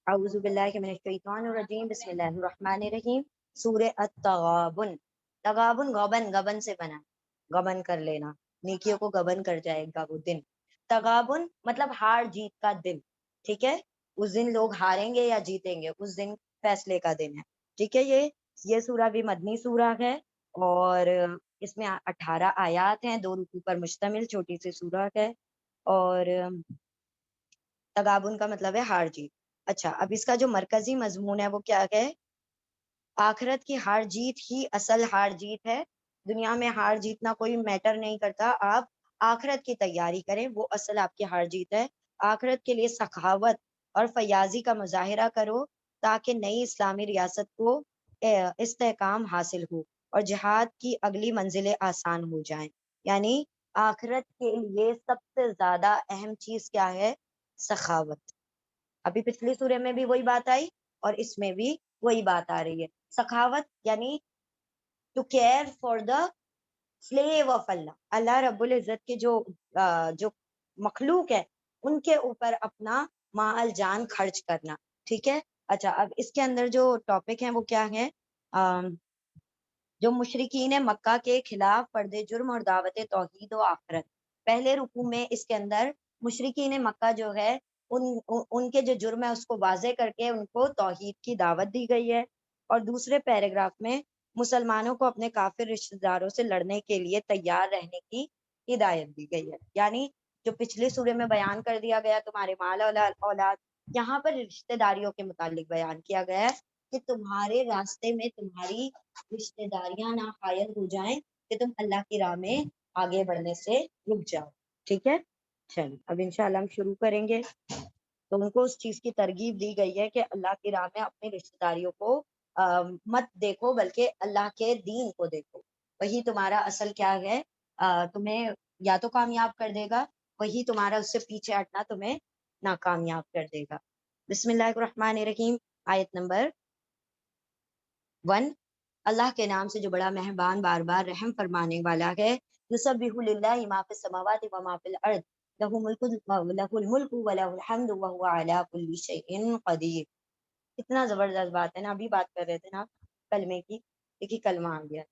اعوذ باللہ من الشیطان الرجیم بسم اللہ الرحمن الرحیم سورہ التغابن. تغابن غبن غبن سے بنا، غبن کر لینا، نیکیوں کو غبن کر جائے گا وہ دن. تغابن مطلب ہار جیت کا دن، ٹھیک ہے. اس دن لوگ ہاریں گے یا جیتیں گے، اس دن فیصلے کا دن ہے، ٹھیک ہے. یہ سورہ بھی مدنی سورہ ہے اور اس میں 18 آیات ہیں، 2 رکوع پر مشتمل چھوٹی سی سورہ ہے. اور تغابن کا مطلب ہے ہار جیت. اچھا، اب اس کا جو مرکزی مضمون ہے وہ کیا ہے؟ آخرت کی ہار جیت ہی اصل ہار جیت ہے. دنیا میں ہار جیتنا کوئی میٹر نہیں کرتا، آپ آخرت کی تیاری کریں، وہ اصل آپ کی ہار جیت ہے. آخرت کے لیے سخاوت اور فیاضی کا مظاہرہ کرو تاکہ نئی اسلامی ریاست کو استحکام حاصل ہو اور جہاد کی اگلی منزلیں آسان ہو جائیں. یعنی آخرت کے لیے سب سے زیادہ اہم چیز کیا ہے؟ سخاوت. ابھی پچھلی سورے میں بھی وہی بات آئی اور اس میں بھی وہی بات آ رہی ہے. سخاوت یعنی to care for the slave of Allah. اللہ رب العزت کے جو مخلوق ہے ان کے اوپر اپنا مال جان خرچ کرنا، ٹھیک ہے. اچھا، اب اس کے اندر جو ٹاپک ہیں وہ کیا ہے؟ جو مشرکین مکہ کے خلاف پردے جرم اور دعوت توحید و آخرت. پہلے رکوع میں اس کے اندر مشرکین مکہ جو ہے ان کے جو جرم ہے اس کو واضح کر کے ان کو توحید کی دعوت دی گئی ہے. اور دوسرے پیراگراف میں مسلمانوں کو اپنے کافر رشتہ داروں سے لڑنے کے لیے تیار رہنے کی ہدایت دی گئی ہے. یعنی جو پچھلے سورے میں بیان کر دیا گیا تمہارے مال اولاد، یہاں پر رشتہ داریوں کے متعلق بیان کیا گیا ہے کہ تمہارے راستے میں تمہاری رشتہ داریاں نہ حائل ہو جائیں کہ تم اللہ کی راہ میں آگے بڑھنے سے رک جاؤ، ٹھیک ہے. چلیے اب انشاءاللہ ہم شروع کریں گے. تو ان کو اس چیز کی ترغیب دی گئی ہے کہ اللہ کی راہ میں اپنی رشتہ داریوں کو مت دیکھو بلکہ اللہ کے دین کو دیکھو. وہی تمہارا اصل کیا ہے، تمہیں یا تو کامیاب کر دے گا، وہی تمہارا اس سے پیچھے ہٹنا تمہیں ناکامیاب کر دے گا. بسم اللہ الرحمن الرحیم. آیت نمبر 1. اللہ کے نام سے جو بڑا مہربان بار بار رحم فرمانے والا ہے. یسبح للہ ما فی السماوات و ما فی الارض لہ الملک و لہ الحمد وہو علی کل شیء قدیر. اتنا زبردست بات ہے نا. ابھی بات کر رہے تھے نا کلمے کی، ایک ہی کلمہ آ گیا.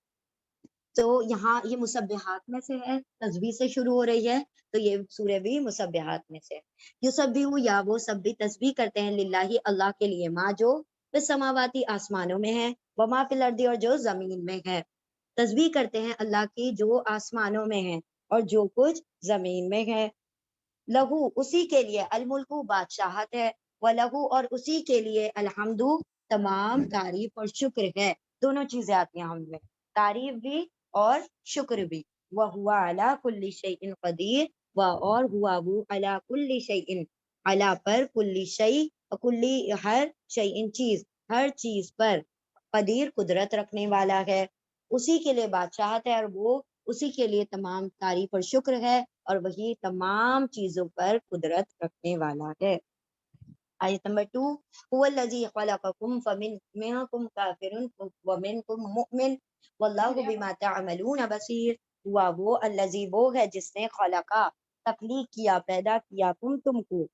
تو یہاں یہ مسبحات میں سے ہے، تسبیح سے شروع ہو رہی ہے، تو یہ سورہ بھی مسبحات میں سے. یسبح یا وہ سب بھی تسبیح کرتے ہیں للہ اللہ کے لیے، ما جو سماواتی آسمانوں میں ہے، وما فی الارض اور جو زمین میں ہے. تسبیح کرتے ہیں اللہ کی جو آسمانوں میں ہے اور جو کچھ زمین میں ہے. لہو اسی کے لیے، الملک بادشاہت ہے، وَلَهُ اور اسی کے لیے، الحمد تمام تعریف اور شکر ہے. دونوں چیزیں آتی ہیں ہم میں، تعریف بھی اور شکر بھی. وَهُوَ عَلَى كُلِّ شَيْءٍ قَدِيرٌ اور ہوا وہ عَلَى كُلِّ شَيْءٍ عَلَى پر کلی شیء کلی ہر شیء چیز، ہر چیز پر قدیر قدرت رکھنے والا ہے. اسی کے لیے بادشاہت ہے اور وہ اسی کے لیے تمام تعریف اور شکر ہے اور وہی تمام چیزوں پر قدرت رکھنے والا ہے. آیت نمبر 2. هو الذی خلقکم فمنکم کافر ومنکم مؤمن واللہ بما تعملون بصیر. ہوا وہ الذی وہ ہے جس نے خلقا تخلیق کیا، پیدا کیا، تم کو،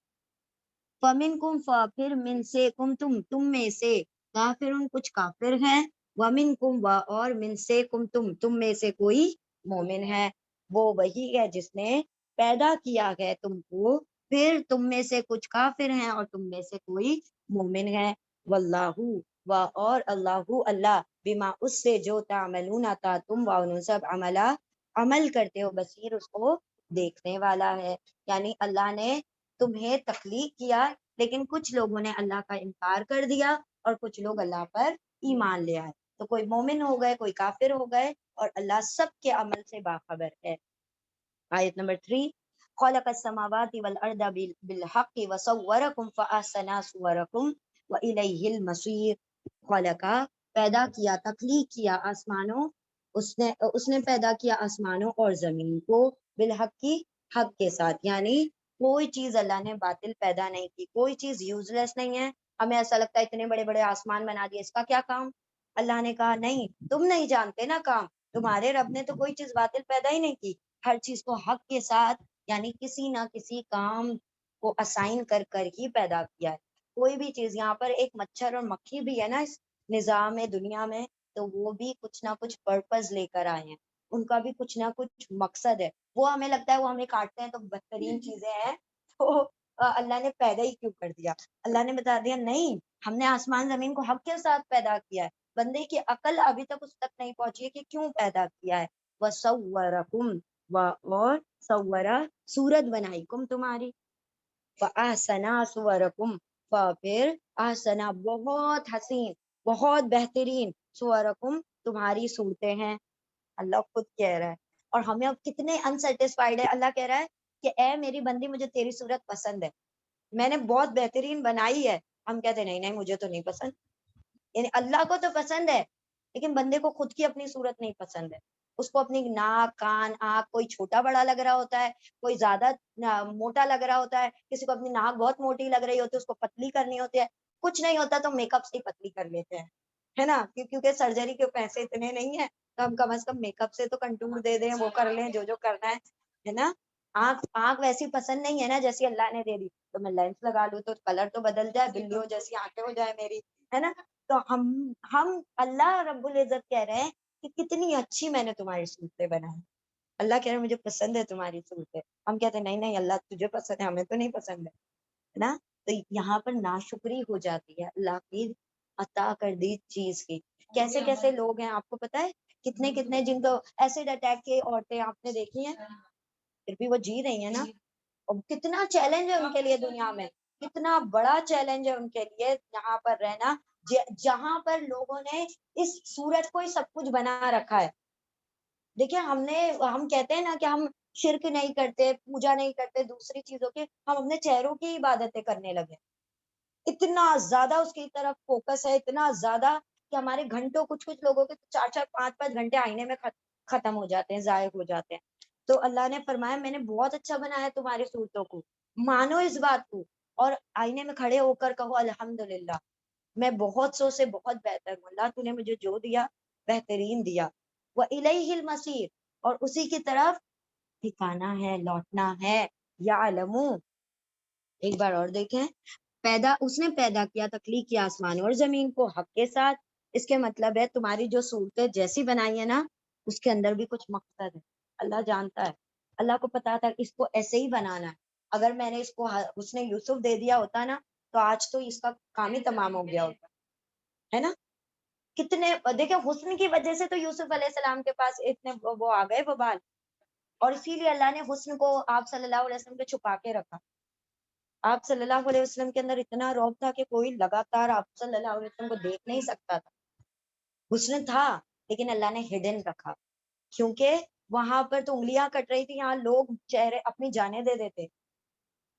فمنکم پھر من سے تم میں سے، کافرون کچھ کافر ہیں، ومنکم اور من سے تم میں سے کوئی مومن ہے. وہ وہی ہے جس نے پیدا کیا ہے تم کو، پھر تم میں سے کچھ کافر ہیں اور تم میں سے کوئی مومن ہے. واللہ اور اللہ بما اس سے جو تعملون آتا تم سب عمل کرتے ہو، بصیر اس کو دیکھنے والا ہے. یعنی اللہ نے تمہیں تخلیق کیا لیکن کچھ لوگوں نے اللہ کا انکار کر دیا اور کچھ لوگ اللہ پر ایمان لے آئے، تو کوئی مومن ہو گئے، کوئی کافر ہو گئے، اور اللہ سب کے عمل سے باخبر ہے. آیت نمبر 3. خلق السماوات والارض بالحق وصورکم فاحسن صورکم والیہ المصیر. خلقا پیدا کیا، تخلیق کیا آسمانوں، اس نے پیدا کیا آسمانوں اور زمین کو، بالحق کی حق کے ساتھ. یعنی کوئی چیز اللہ نے باطل پیدا نہیں کی، کوئی چیز یوز لیس نہیں ہے. ہمیں ایسا لگتا ہے اتنے بڑے بڑے آسمان بنا دیے، اس کا کیا کام؟ اللہ نے کہا نہیں، تم نہیں جانتے نا کام، تمہارے رب نے تو کوئی چیز باطل پیدا ہی نہیں کی، ہر چیز کو حق کے ساتھ، یعنی کسی نہ کسی کام کو اسائن کر کر ہی پیدا کیا ہے. کوئی بھی چیز یہاں پر ایک مچھر اور مکھی بھی ہے نا اس نظام دنیا میں، تو وہ بھی کچھ نہ کچھ پرپز لے کر آئے ہیں، ان کا بھی کچھ نہ کچھ مقصد ہے. وہ ہمیں لگتا ہے وہ ہمیں کاٹتے ہیں تو بدترین چیزیں ہیں، تو اللہ نے پیدا ہی کیوں کر دیا؟ اللہ نے بتا دیا نہیں، ہم نے آسمان زمین کو حق کے ساتھ پیدا کیا ہے. بندے کی عقل ابھی تک اس تک نہیں پہنچی ہے کہ کیوں پیدا کیا ہے. وَصَوَّرَكُمْ اور سورا صورت بنائی کم تمہاری، فَأَحْسَنَ صُوَرَكُمْ پھر احسنا بہت حسین بہت بہترین صورکم تمہاری صورتیں ہیں. اللہ خود کہہ رہا ہے، اور ہمیں اب کتنے انسیٹسفائیڈ ہے. اللہ کہہ رہا ہے کہ اے میری بندی مجھے تیری صورت پسند ہے، میں نے بہت بہترین بنائی ہے. ہم کہتے ہیں نہیں نہیں مجھے تو نہیں پسند. یعنی اللہ کو تو پسند ہے لیکن بندے کو خود کی اپنی صورت نہیں پسند ہے. اس کو اپنی ناک کان آنکھ کوئی چھوٹا بڑا لگ رہا ہوتا ہے، کوئی زیادہ موٹا لگ رہا ہوتا ہے، کسی کو اپنی ناک بہت موٹی لگ رہی ہوتی ہے اس کو پتلی کرنی ہوتی ہے. کچھ نہیں ہوتا تو میک اپ سے ہی پتلی کر لیتے ہیں، ہے نا، کیونکہ سرجری کے پیسے اتنے نہیں ہیں تو ہم کم از کم میک اپ سے تو کنٹور دے دیں، وہ کر لیں جو کرنا ہے نا. آنکھ ویسی پسند نہیں ہے نا جیسی اللہ نے دے دی، تو میں لینس لگا لوں تو کلر تو بدل جائے، بلیوں جیسی آنکھیں ہو جائے میری، ہے نا. تو ہم اللہ رب العزت کہہ رہے ہیں کہ کتنی اچھی میں نے تمہاری صورتیں بنائی. اللہ کہہ رہے ہیں مجھے پسند ہے تمہاری صورتیں. ہم کہتے ہیں نہیں نہیں اللہ تجھے پسند ہے ہمیں تو نہیں پسند ہے نا. تو یہاں پر ناشکری ہو جاتی ہے اللہ کی عطا کر دی چیز کی. کیسے کیسے لوگ ہیں آپ کو پتا ہے، کتنے کتنے جن کو ایسڈ اٹیک کی عورتیں آپ نے دیکھی ہیں، پھر بھی وہ جی رہی ہیں نا. اور کتنا چیلنج ہے ان کے لیے دنیا میں، کتنا بڑا چیلنج ہے ان کے لیے یہاں پر رہنا، جہاں پر لوگوں نے اس سورج کو ہی سب کچھ بنا رکھا ہے. دیکھیں ہم کہتے ہیں نا کہ ہم شرک نہیں کرتے، پوجا نہیں کرتے دوسری چیزوں کی، ہم اپنے چہروں کی عبادتیں کرنے لگے. اتنا زیادہ اس کی طرف فوکس ہے، اتنا زیادہ کہ ہمارے گھنٹوں کچھ لوگوں کے 4 4 5 5 گھنٹے آئینے میں ختم ہو جاتے ہیں، ضائع ہو جاتے ہیں. تو اللہ نے فرمایا میں نے بہت اچھا بنایا تمہاری صورتوں کو، مانو اس بات کو، اور آئینے میں کھڑے ہو کر کہو الحمدللہ میں بہت سو سے بہت بہتر ہوں، اللہ تو نے مجھے جو دیا بہترین دیا. وَإِلَيْهِ الْمَصِيرُ اور اسی کی طرف ٹھکانا ہے، لوٹنا ہے. یعلم ایک بار اور دیکھیں، اس نے پیدا کیا تخلیق کیا آسمان اور زمین کو حق کے ساتھ. اس کے مطلب ہے تمہاری جو صورتیں جیسی بنائی ہے نا اس کے اندر بھی کچھ مقصد ہے. اللہ جانتا ہے، اللہ کو پتا تھا اس کو ایسے ہی بنانا ہے. اگر میں نے اس نے یوسف دے دیا ہوتا نا تو آج تو اس کا کام ہی تمام ہو گیا ہوتا، ہے نا. کتنے دیکھیں حسن کی وجہ سے تو یوسف علیہ السلام کے پاس اتنے وہ آ گئے وبال، اور اسی لیے اللہ نے حسن کو آپ صلی اللہ علیہ وسلم پہ چھپا کے رکھا. آپ صلی اللہ علیہ وسلم کے اندر اتنا رعب تھا کہ کوئی لگاتار آپ صلی اللہ علیہ وسلم کو دیکھ نہیں سکتا تھا. حسن تھا لیکن اللہ نے ہڈن رکھا، کیونکہ وہاں پر تو انگلیاں کٹ رہی تھی، یہاں لوگ چہرے اپنی جانیں دے دیتے.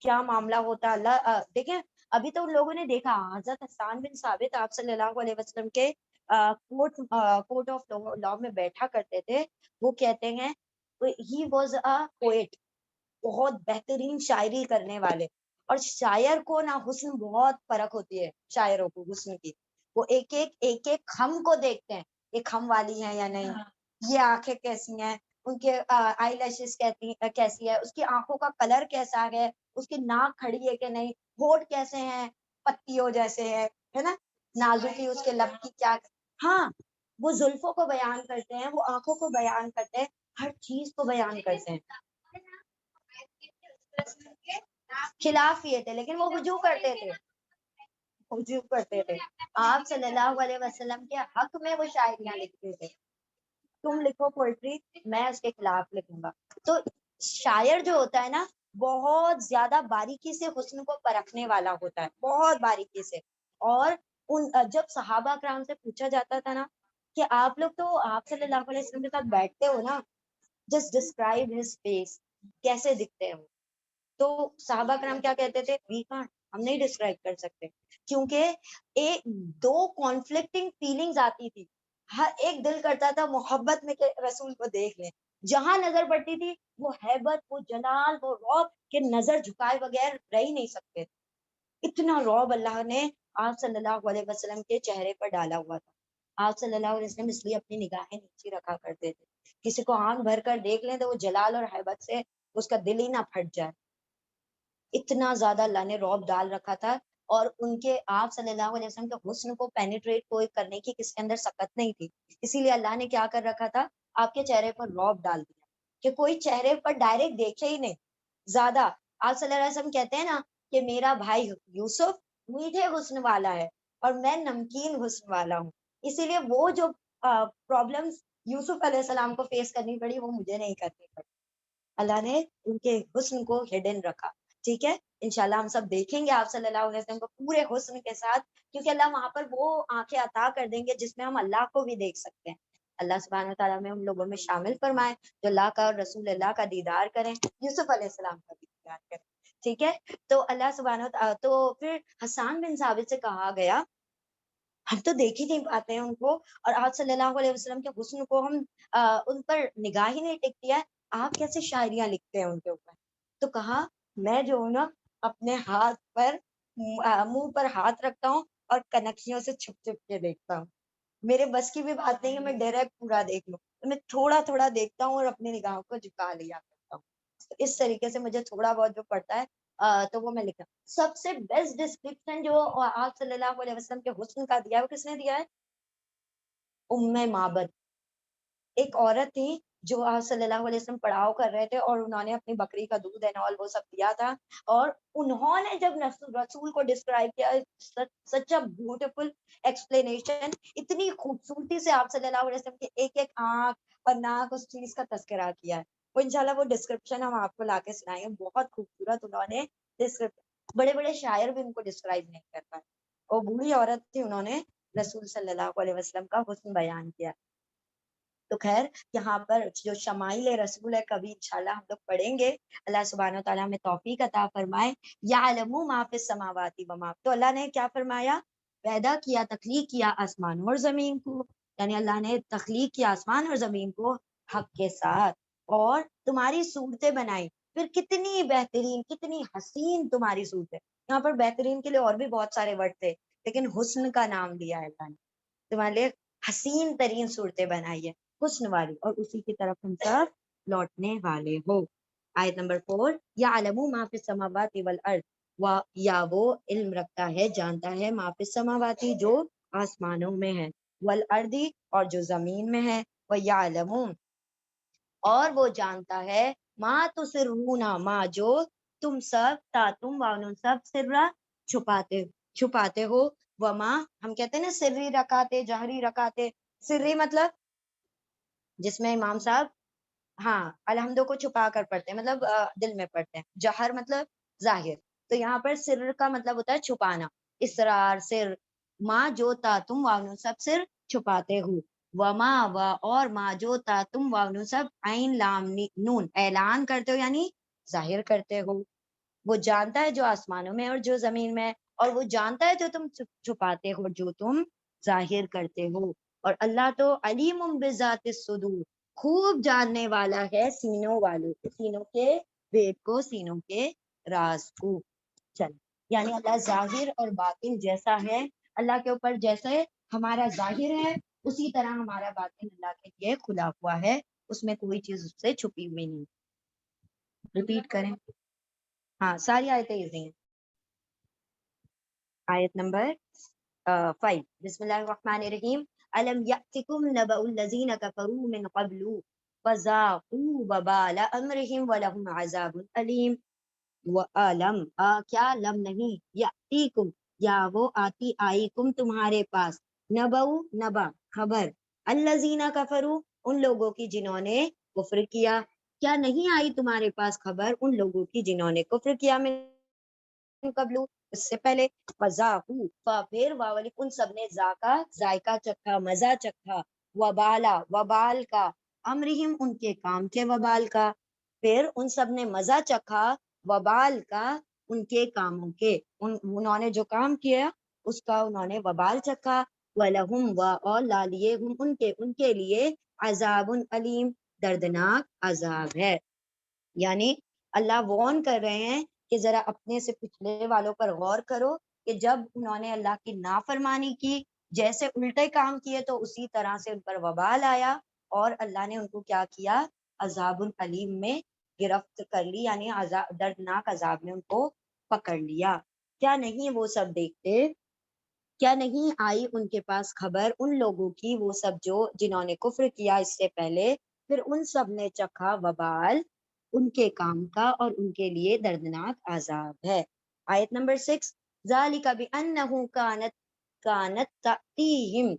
کیا معاملہ ہوتا اللہ دیکھیں. ابھی تو ان لوگوں نے دیکھا حضرت حسان بن ثابت آپ صلی اللہ علیہ وسلم کے کورٹ آف لا میں بیٹھا کرتے تھے. وہ کہتے ہیں ہی واز اے پوئٹ، بہت بہترین شاعری کرنے والے. اور شاعر کو نا حسن بہت فرق ہوتی ہے، شاعروں کو حسن کی. وہ ایک ایک خم کو دیکھتے ہیں، یہ خم والی ہے یا نہیں، یہ آنکھیں کیسی ہیں، ان کے آئی لیشز کیسی ہے، اس کی آنکھوں کا کلر کیسا ہے، اس کی ناک کھڑی ہے کہ نہیں، ہونٹ کیسے ہیں، پتیوں جیسے ہے نا، نازکی اس کے لب کی کیا. ہاں وہ زلفوں کو بیان کرتے ہیں، وہ آنکھوں کو بیان کرتے ہیں، ہر چیز کو بیان کرتے ہیں. خلاف یہ تھے لیکن وہ رجوع کرتے تھے، آپ صلی اللہ علیہ وسلم کے حق میں وہ شاعریاں لکھتے تھے. تم لکھو پوئٹری میں اس کے خلاف لکھوں گا. تو شاعر جو ہوتا ہے نا بہت زیادہ باریکی سے حسن کو پرکھنے والا ہوتا ہے، بہت باریکی سے. اور جب صحابہ کرام سے پوچھا جاتا تھا نا کہ آپ لوگ تو آپ صلی اللہ علیہ وسلم کے ساتھ بیٹھتے ہو نا، جسٹ ڈسکرائب ہز فیس، کیسے دکھتے ہیں وہ. تو صحابہ کرام کیا کہتے تھے، وی کانٹ، ہم نہیں ڈسکرائب کر سکتے، کیونکہ دو کانفلکٹنگ فیلنگز آتی تھی. ہر ایک دل کرتا تھا محبت میں کہ رسول کو دیکھ لیں، جہاں نظر پڑتی تھی وہ ہیبت، وہ جلال، وہ رعب کہ نظر جھکائے بغیر رہ ہی نہیں سکتے. اتنا رعب اللہ نے آپ صلی اللہ علیہ وسلم کے چہرے پر ڈالا ہوا تھا. آپ صلی اللہ علیہ وسلم اس لیے اپنی نگاہیں نیچے رکھا کرتے تھے، کسی کو آنکھ بھر کر دیکھ لیں تو وہ جلال اور ہیبت سے اس کا دل ہی نہ پھٹ جائے. اتنا زیادہ اللہ نے رعب ڈال رکھا تھا. اور ان کے آپ صلی اللہ علیہ وسلم کے حسن کو پینیٹریٹ کوئی کرنے کی کس کے اندر سکت نہیں تھی، اسی لیے اللہ نے کیا کر رکھا تھا، آپ کے چہرے پر رعب ڈال دیا کہ کوئی چہرے پر ڈائریکٹ دیکھے ہی نہیں زیادہ. آپ صلی اللہ علیہ وسلم کہتے ہیں نا کہ میرا بھائی یوسف میٹھے حسن والا ہے اور میں نمکین حسن والا ہوں، اسی لیے وہ جو پرابلمس یوسف علیہ السلام کو فیس کرنی پڑی وہ مجھے نہیں کرنی پڑی. اللہ نے ان کے حسن کو ہڈن رکھا. ٹھیک ہے، انشاءاللہ ہم سب دیکھیں گے آپ صلی اللہ علیہ وسلم کو پورے حسن کے ساتھ، کیونکہ اللہ وہاں پر وہ آنکھیں عطا کر دیں گے جس میں ہم اللہ کو بھی دیکھ سکتے ہیں. اللہ سبحانہ و تعالیٰ میں ہم لوگوں میں شامل فرمائے جو اللہ کا اور رسول اللہ کا دیدار کریں، یوسف علیہ السلام کا بھی دیدار کریں. ٹھیک ہے، تو اللہ سبحانہ و تعالیٰ تو پھر حسان بن ثابت سے کہا گیا ہم تو دیکھ ہی نہیں پاتے ہیں ان کو، اور آپ صلی اللہ علیہ وسلم کے حسن کو ہم ان پر نگاہ ہی نہیں ٹکتی ہے، آپ کیسے شاعریاں لکھتے ہیں ان کے اوپر. تو کہا میں جو ہوں نا اپنے ہاتھ پر منہ پر ہاتھ رکھتا ہوں اور کنکشیوں سے چھپ چھپ کے دیکھتا ہوں، میرے بس کی بھی بات نہیں ہے میں ڈائریکٹ پورا دیکھ لوں، میں تھوڑا تھوڑا دیکھتا ہوں اور اپنی نگاہوں کو جھکا لیا کرتا ہوں. اس طریقے سے مجھے تھوڑا بہت جو پڑتا ہے تو وہ میں لکھا. سب سے بیسٹ ڈسکرپشن جو آپ صلی اللہ علیہ وسلم کے حسن کا دیا ہے وہ کس نے دیا ہے؟ ام معبد. ایک عورت تھی جو آپ صلی اللہ علیہ وسلم پڑھاؤ کر رہے تھے اور انہوں نے اپنی بکری کا دودھ اینڈ آل وہ سب دیا تھا، اور انہوں نے جب رسول کو ڈسکرائب کیا سچ اے بیوٹیفل ایکسپلینیشن، اتنی خوبصورتی سے آپ صلی اللہ علیہ وسلم کے ایک ایک آنکھ اور ناک اس چیز کا تذکرہ کیا ہے. وہ انشاءاللہ وہ ڈسکرپشن ہم آپ کو لا کے سنائیں گے، بہت خوبصورت انہوں نے بڑے بڑے شاعر بھی ان کو ڈسکرائب نہیں کر پائے. وہ بوڑھی عورت تھی، انہوں نے رسول صلی اللہ علیہ وسلم کا حسن بیان کیا. تو خیر یہاں پر جو شمائل رسول ہے کبھی انشاءاللہ ہم لوگ پڑھیں گے، اللہ سبحانہ و تعالیٰ ہمیں توفیق عطا فرمائے. یعلم ما فی السماوات و ما، تو اللہ نے کیا فرمایا، پیدا کیا، تخلیق کیا آسمان اور زمین کو، یعنی اللہ نے تخلیق کیا آسمان اور زمین کو حق کے ساتھ، اور تمہاری صورتیں بنائی. پھر کتنی بہترین کتنی حسین تمہاری صورت ہے. یہاں پر بہترین کے لیے اور بھی بہت سارے ورڈ تھے لیکن حسن کا نام دیا ہے اللہ نے، تمہارے لیے حسین ترین صورتیں بنائی ہے، حسن والی، اور اسی کی طرف ہم سب لوٹنے والے ہو. آیت نمبر 4، یعلم ما فی السماوات والارض، یا وہ علم رکھتا ہے جانتا ہے ما فی السماوات جو آسمانوں میں ہے، والارض اور جو زمین میں ہے، ویعلم اور وہ جانتا ہے ما تسرون ما جو تم سب تم وانون سب سرا چھپاتے ہو، وما ہم کہتے ہیں نا سری رکاتے جہری رکاتے. سری مطلب جس میں امام صاحب ہاں الحمدوں کو چھپا کر پڑھتے ہیں، مطلب دل میں پڑھتے ہیں. جہر مطلب ظاہر، تو یہاں پر سر کا مطلب ہوتا ہے چھپانا، اسرار سر. ماں جو تم وانو سب سر چھپاتے ہو، وما و اور ما جو تم وانو سب عین لام نون اعلان کرتے ہو یعنی ظاہر کرتے ہو. وہ جانتا ہے جو آسمانوں میں اور جو زمین میں، اور وہ جانتا ہے جو تم چھپاتے ہو جو تم ظاہر کرتے ہو. اور اللہ تو علیم بذات الصدور، خوب جاننے والا ہے سینوں والوں کو، سینوں کے ویٹ کو، سینوں کے راز کو. چل یعنی اللہ ظاہر اور باطن جیسا ہے، اللہ کے اوپر جیسے ہمارا ظاہر ہے اسی طرح ہمارا باطن اللہ کے لیے کھلا ہوا ہے، اس میں کوئی چیز اس سے چھپی ہوئی نہیں. ریپیٹ کریں، ہاں ساری آیتیں ایزی ہیں. آیت نمبر 5، بسم اللہ الرحمن الرحیم. الم یأتکم نبأ الذین کفروا من قبل فذاقوا وبال امرهم ولهم عذاب علیم. وَأَلَمْ کیا لم نہیں، یأتیکم یا وہ آتی آئی کم تمہارے پاس، نبأ نبا خبر، الذین کفروا ان لوگوں کی جنہوں نے کفر کیا. کیا نہیں آئی تمہارے پاس خبر ان لوگوں کی جنہوں نے کفر کیا من قبل اس سے پہلے. فذاقوا پھر واولی ان سب نے ذائقہ چکھا، مزہ چکھا، وبالا وبال کا، امرہم ان کے کام کے وبال کا. پھر ان سب نے مزہ چکھا وبال کا ان کے کاموں کے، انہوں نے جو کام کیا اس کا انہوں نے وبال چکھا. وَلَهُمْ اور لا لیے ہم ان کے لیے عذاب علیم دردناک عذاب ہے. یعنی اللہ وارن کر رہے ہیں کہ ذرا اپنے سے پچھلے والوں پر غور کرو کہ جب انہوں نے اللہ کی نافرمانی کی، جیسے الٹے کام کیے تو اسی طرح سے ان پر وبال آیا، اور اللہ نے ان کو کیا کیا، عذاب العلیم میں گرفت کر لی، یعنی دردناک عذاب نے ان کو پکڑ لیا. کیا نہیں وہ سب دیکھتے، کیا نہیں آئی ان کے پاس خبر ان لوگوں کی وہ سب جنہوں نے کفر کیا اس سے پہلے، پھر ان سب نے چکھا وبال ان کے کام کا اور ان کے لیے دردناک عذاب ہے۔ آیت نمبر 6، ذالک بأنہ کانت تأتیہم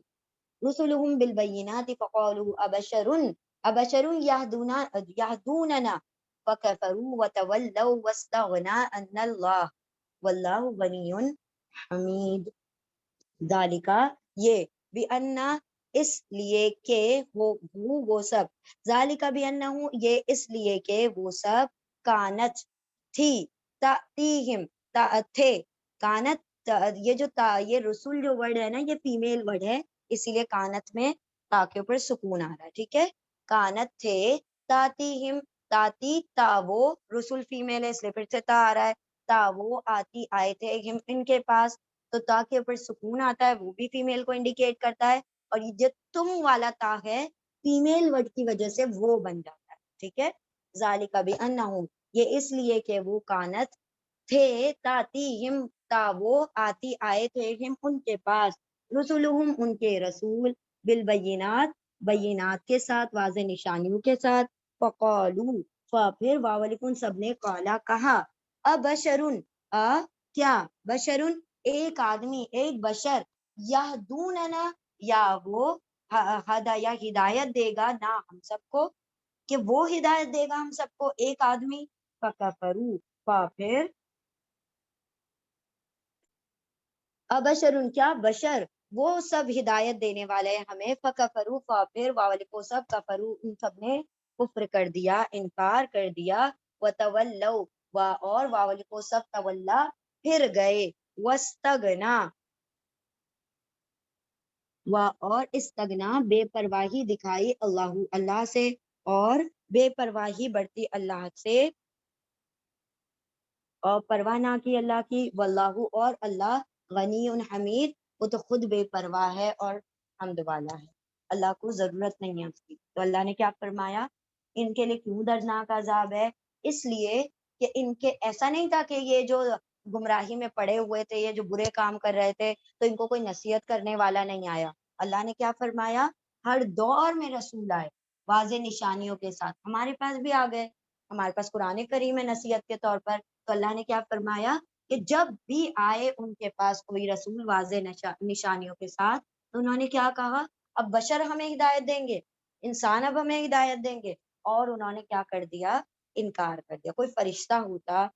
رسلهم بالبینات فقالوا ابشر یہدوننا فکفروا وتولوا واستغنى ان اللہ واللہ غنی حمید۔ ذالکا یہ، بأنہ اس لیے کہ وہ سب، ذالکا بأنہ یہ اس لیے کہ وہ سب، کانت تھی، تأتیہم تھے، کانت یہ جو یہ رسول جو ورڈ ہے نا یہ فیمیل ورڈ ہے، اسی لیے کانت میں تا کے اوپر سکون آ رہا ہے، ٹھیک ہے، کانت تھے، تاتیہم تاتی تا وہ، رسول فیمیل ہے اس لیے پھر سے تا آ رہا ہے، تا وہ آتی آئے تھے ہم ان کے پاس، تو تا کے اوپر سکون آتا ہے وہ بھی فیمیل کو انڈیکیٹ کرتا ہے، اور یہ جو تم والا تا ہے فیمیل ورڈ کی وجہ سے وہ بن جاتا ہے، ٹھیک ہے، ذالک بانہم یہ اس لیے کہ وہ کانت تھے، تاتیہم تا وہ آتی آئے تھے ہم ان کے پاس، رسولہم ان کے رسول، بالبینات بینات کے ساتھ، واضح نشانیوں کے ساتھ، فقالو پھر واولکن سب نے قالا کہا، ابشرن کیا، بشرن ایک آدمی، ایک بشر، یہدوننا یا وہ یا ہدایت دے گا نہ ہم سب کو، کہ وہ ہدایت دے گا ہم سب کو ایک آدمی، فکفروا پھر ابشرن کیا، بشر وہ سب ہدایت دینے والے ہیں ہمیں، فکفروا پھر واولکو سب، کفرو ان سب نے کفر کر دیا، انکار کر دیا، وتولوا اور واولکو سب تولا پھر گئے، واستغنا اور استغنا بے پرواہی دکھائی، اللہ سے، اور بے پرواہی برتی اللہ سے، اور پرواہ نہ کی اللہ کی، واللہ اور اللہ، غنی حمید وہ تو خود بے پرواہ ہے اور حمد والا ہے، اللہ کو ضرورت نہیں ہے اس کی۔ تو اللہ نے کیا فرمایا، ان کے لیے کیوں دردناک عذاب ہے، اس لیے کہ ان کے ایسا نہیں تھا کہ یہ جو گمراہی میں پڑے ہوئے تھے، یہ جو برے کام کر رہے تھے تو ان کو کوئی نصیحت کرنے والا نہیں آیا، اللہ نے کیا فرمایا، ہر دور میں رسول آئے واضح نشانیوں کے ساتھ، ہمارے پاس بھی آ گئے، ہمارے پاس قرآن کریم ہے نصیحت کے طور پر، تو اللہ نے کیا فرمایا کہ جب بھی آئے ان کے پاس کوئی رسول واضح نشانیوں کے ساتھ، تو انہوں نے کیا کہا، اب بشر ہمیں ہدایت دیں گے، انسان اب ہمیں ہدایت دیں گے، اور انہوں نے کیا کر دیا، انکار کر دیا۔ کوئی فرشتہ ہوتا،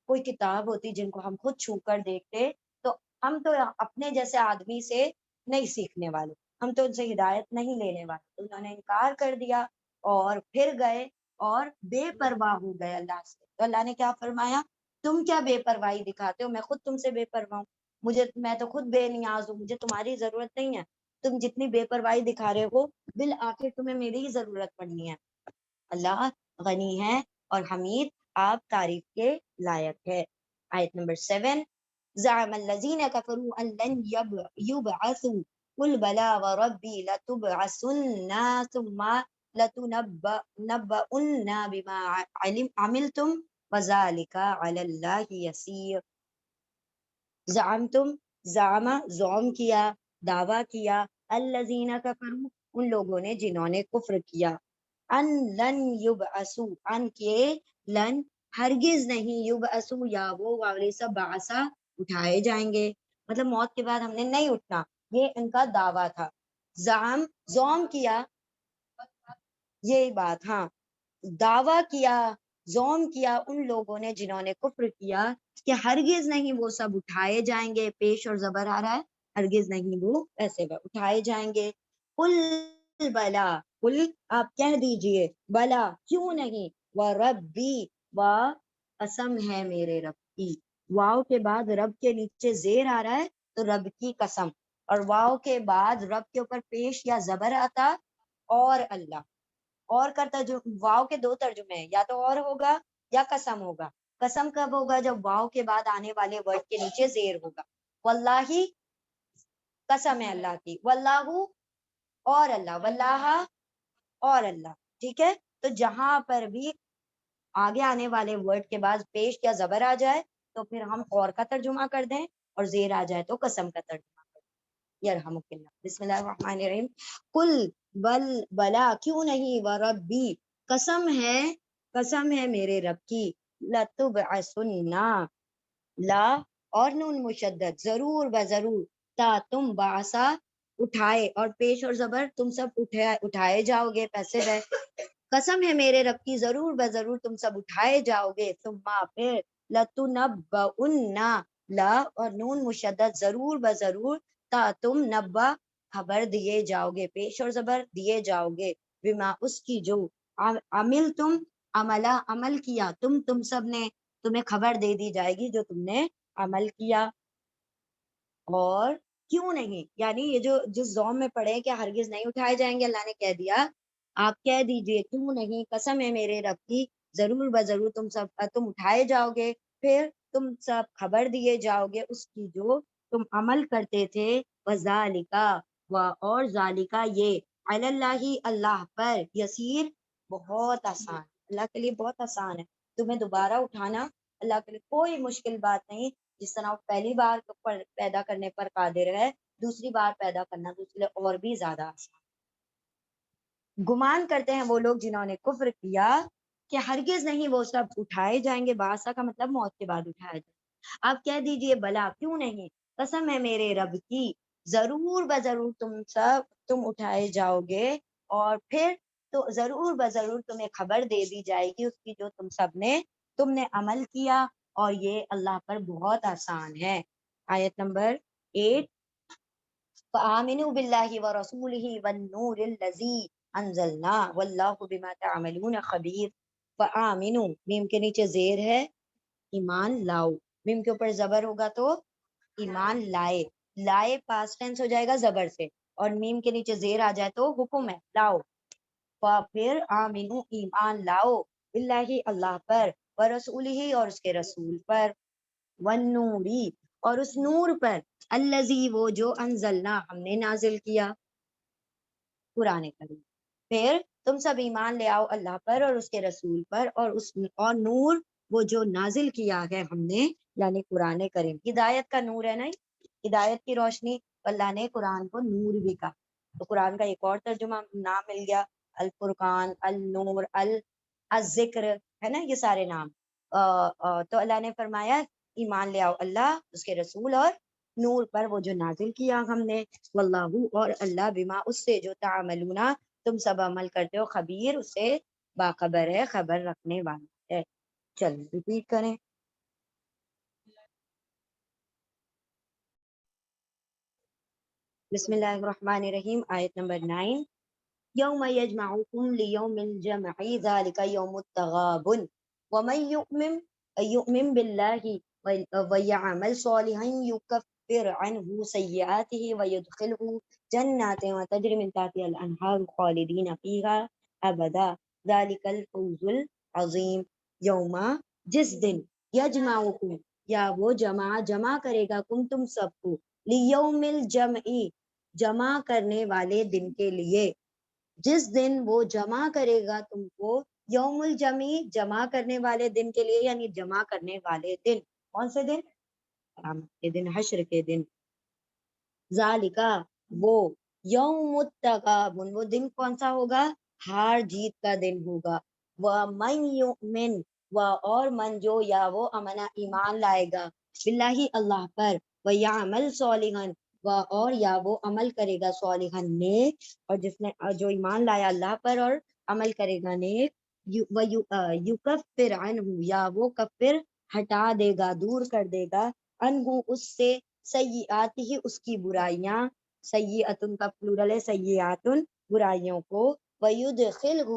کوئی کتاب ہوتی جن کو ہم خود چھو کر دیکھتے، تو ہم تو اپنے جیسے آدمی سے نہیں سیکھنے والے، ہم تو ان سے ہدایت نہیں لینے والے، تو انہوں نے انکار کر دیا اور پھر گئے اور بے پرواہ ہو گئے اللہ سے۔ تو اللہ نے کیا فرمایا، تم کیا بے پرواہی دکھاتے ہو، میں خود تم سے بے پرواہ ہوں، میں تو خود بے نیاز ہوں، مجھے تمہاری ضرورت نہیں ہے، تم جتنی بے پرواہی دکھا رہے ہو بالآخر تمہیں میری ہی ضرورت پڑنی ہے۔ اللہ غنی ہے اور حمید، آپ تعریف کے لائق ہے۔ آیت نمبر 7، زعم الذین کفروا ان لن یبعثوا قل بلی وربی لتبعثن ثم لتنبؤن بما عملتم وذلک علی اللہ یسیر۔ زعمتم زعم کیا، دعویٰ کیا، الذین کفروا ان لوگوں نے جنہوں نے کفر کیا، ان لن یبعثوا ان کے لن ہرگز نہیں، یبعثوا یا وہ والی سب بعثا اٹھائے جائیں گے، مطلب موت کے بعد ہم نے نہیں اٹھنا، یہ ان کا دعویٰ تھا۔ زوم کیا، یہی بات، ہاں، دعویٰ کیا، زوم کیا ان لوگوں نے جنہوں نے کفر کیا کہ ہرگز نہیں وہ سب اٹھائے جائیں گے، پیش اور زبر آ رہا ہے، ہرگز نہیں وہ ایسے اٹھائے جائیں گے۔ قل بلا، قل آپ کہہ دیجئے، بلا کیوں نہیں، وربی و قسم ہے میرے رب کی، واو کے بعد رب کے نیچے زیر آ رہا ہے تو رب کی قسم، اور واو کے بعد رب کے اوپر پیش یا زبر آتا، اور اللہ، اور کرتا جو واو کے دو ترجمے ہیں، یا تو اور ہوگا یا قسم ہوگا۔ قسم کب ہوگا، جب واو کے بعد آنے والے ورڈ کے نیچے زیر ہوگا، واللہ قسم ہے اللہ کی، واللہ اور اللہ، واللہ اور اللہ، ٹھیک ہے، تو جہاں پر بھی آگے آنے والے ورڈ کے بعد پیش یا زبر آ جائے تو پھر ہم اور کا ترجمہ کر دیں اور زیر آ جائے تو قسم کا ترجمہ کر دیں. یرحمک اللہ. بسم اللہ الرحمن الرحیم. قل بل بلا کیوں نہیں وربی قسم ہے میرے رب کی لتبعثن لا اور نون مشدد ضرور بضرور تا تم باسا اٹھائے اور پیش اور زبر تم سب اٹھائے جاؤ گے پیسے ہے. قسم ہے میرے رب کی ضرور بضرور تم سب اٹھائے جاؤ گے. ثم پھر لتنبؤن لا اور نون مشدد ضرور بضرور تا تم نبا خبر دیے جاؤ گے پیش اور زبر دیے جاؤ گے. بما اس کی جو عمل تم عمل کیا تم سب نے تمہیں خبر دے دی جائے گی جو تم نے عمل کیا. اور کیوں نہیں یعنی یہ جو جس زوم میں پڑھے کہ ہرگز نہیں اٹھائے جائیں گے اللہ نے کہہ دیا آپ کہہ دیجئے کیوں نہیں قسم ہے میرے رب کی ضرور بضرور تم اٹھائے جاؤ گے پھر تم سب خبر دیے جاؤ گے اس کی جو تم عمل کرتے تھے. وذالکا اور ذالکا یہ علی اللہ اللہ پر یسیر بہت آسان اللہ کے لیے بہت آسان ہے. تمہیں دوبارہ اٹھانا اللہ کے لیے کوئی مشکل بات نہیں. جس طرح وہ پہلی بار پیدا کرنے پر قادر ہے دوسری بار پیدا کرنا تو اس کے لیے اور بھی زیادہ آسان. گمان کرتے ہیں وہ لوگ جنہوں نے کفر کیا کہ ہرگز نہیں وہ سب اٹھائے جائیں گے. باسا کا مطلب موت کے بعد اٹھایا جائے. آپ کہہ دیجئے بلا کیوں نہیں قسم ہے میرے رب کی ضرور بضرور تم اٹھائے جاؤ گے اور پھر تو ضرور بضرور تمہیں خبر دے دی جائے گی اس کی جو تم نے عمل کیا اور یہ اللہ پر بہت آسان ہے. آیت نمبر 8 فآمنوا باللہ ورسولہ والنور الذی انزلنا واللہ بما تعملون خبیر. فآمنوا میم کے نیچے زیر ہے ایمان لاؤ میم کے اوپر زبر ہوگا تو ایمان لائے پاسٹ ٹینس ہو جائے گا زبر سے اور میم کے نیچے زیر آ جائے تو حکم ہے لاؤ. پھر آمنو ایمان لاؤ باللہ اللہ پر ورسولہ اور اس کے رسول پر والنوری اور اس نور پر الذی وہ جو انزلنا ہم نے نازل کیا قرآن کریم. پھر تم سب ایمان لے آؤ اللہ پر اور اس کے رسول پر اور نور وہ جو نازل کیا ہے ہم نے یعنی قرآن کریم. ہدایت کا نور ہے نا ہدایت کی روشنی. اللہ نے قرآن کو نور بھی کہا تو قرآن کا ایک اور ترجمہ نام مل گیا الفرقان النور الذکر ہے نا یہ سارے نام. تو اللہ نے فرمایا ایمان لے آؤ اللہ اس کے رسول اور نور پر وہ جو نازل کیا ہم نے. واللہ اور اللہ بما اس سے جو تعملون تم سب عمل کرتے ہو خبیر اس سے باخبر ہے خبر رکھنے والا ہے. چلیں ریپیٹ کریں. بسم اللہ الرحمن الرحیم. آیت نمبر 9 یوم یجمعکم لیوم الجمع ذالک یوم التغابن ومن یؤمن باللہ ویعمل صالحا یکفر عنہ سیئاته ویدخلہ جنات وتجری من تحتها الانہار خالدین فیہا ابدا ذالک الفوز العظیم. یوم جس دن یجمعکم یا وہ جمع کرے گا تم سب کو لیوم الجمع جمع کرنے والے دن کے لیے. جس دن وہ جمع کرے گا تم کو یوم الجمع جمع کرنے والے دن کے لیے یعنی جمع کرنے والے دن کون سے دن قیامت کے دن حشر کے دن. ذالکا وہ یوم التغابن وہ دن کون سا ہوگا ہار جیت کا دن ہوگا. ومن یؤمن اور من جو یا وہ امنا ایمان لائے گا باللہ اللہ پر ویعمل صالحا اور یا وہ عمل کرے گا صالحا نیک اور جس نے جو ایمان لایا اللہ پر اور عمل کرے گا نیک یکفر عنہ یا وہ کفر ہٹا دے گا دور کر دے گا عنہ اس سے سیئات ہی اس کی برائیاں سیئاتن کا پلورل ہے سیئاتن برائیوں کو ویدخلہ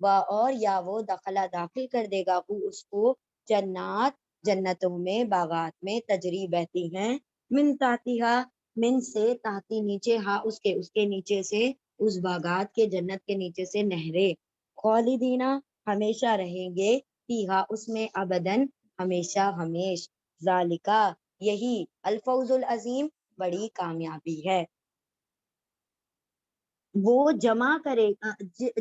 اور یا وہ داخل کر دے گا اس کو جنتوں میں باغات میں تجری بہتی ہیں من تحتہا من سے تحتی نیچے ہاں اس کے نیچے سے اس باغات کے جنت کے نیچے سے نہریں خالدینہ ہمیشہ رہیں گے فیہا اس میں ابدن ہمیشہ ہمیش. ذالکا یہی الفوز العظیم بڑی کامیابی ہے. وہ جمع کرے گا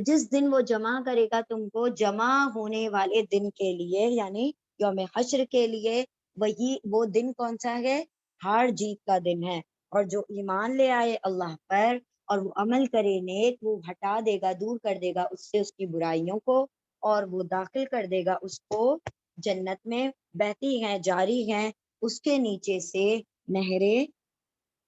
جس دن وہ جمع کرے گا تم کو جمع ہونے والے دن کے لیے یعنی یوم حشر کے لیے وہی وہ دن کون سا ہے؟ ہار جیت کا دن ہے. اور جو ایمان لے آئے اللہ پر اور وہ عمل کرے نیک، وہ ہٹا دے گا، دور کر دے گا اس سے اس کی برائیوں کو، اور وہ داخل کر دے گا اس کو جنت میں، بہتی ہیں، جاری ہیں اس کے نیچے سے نہریں،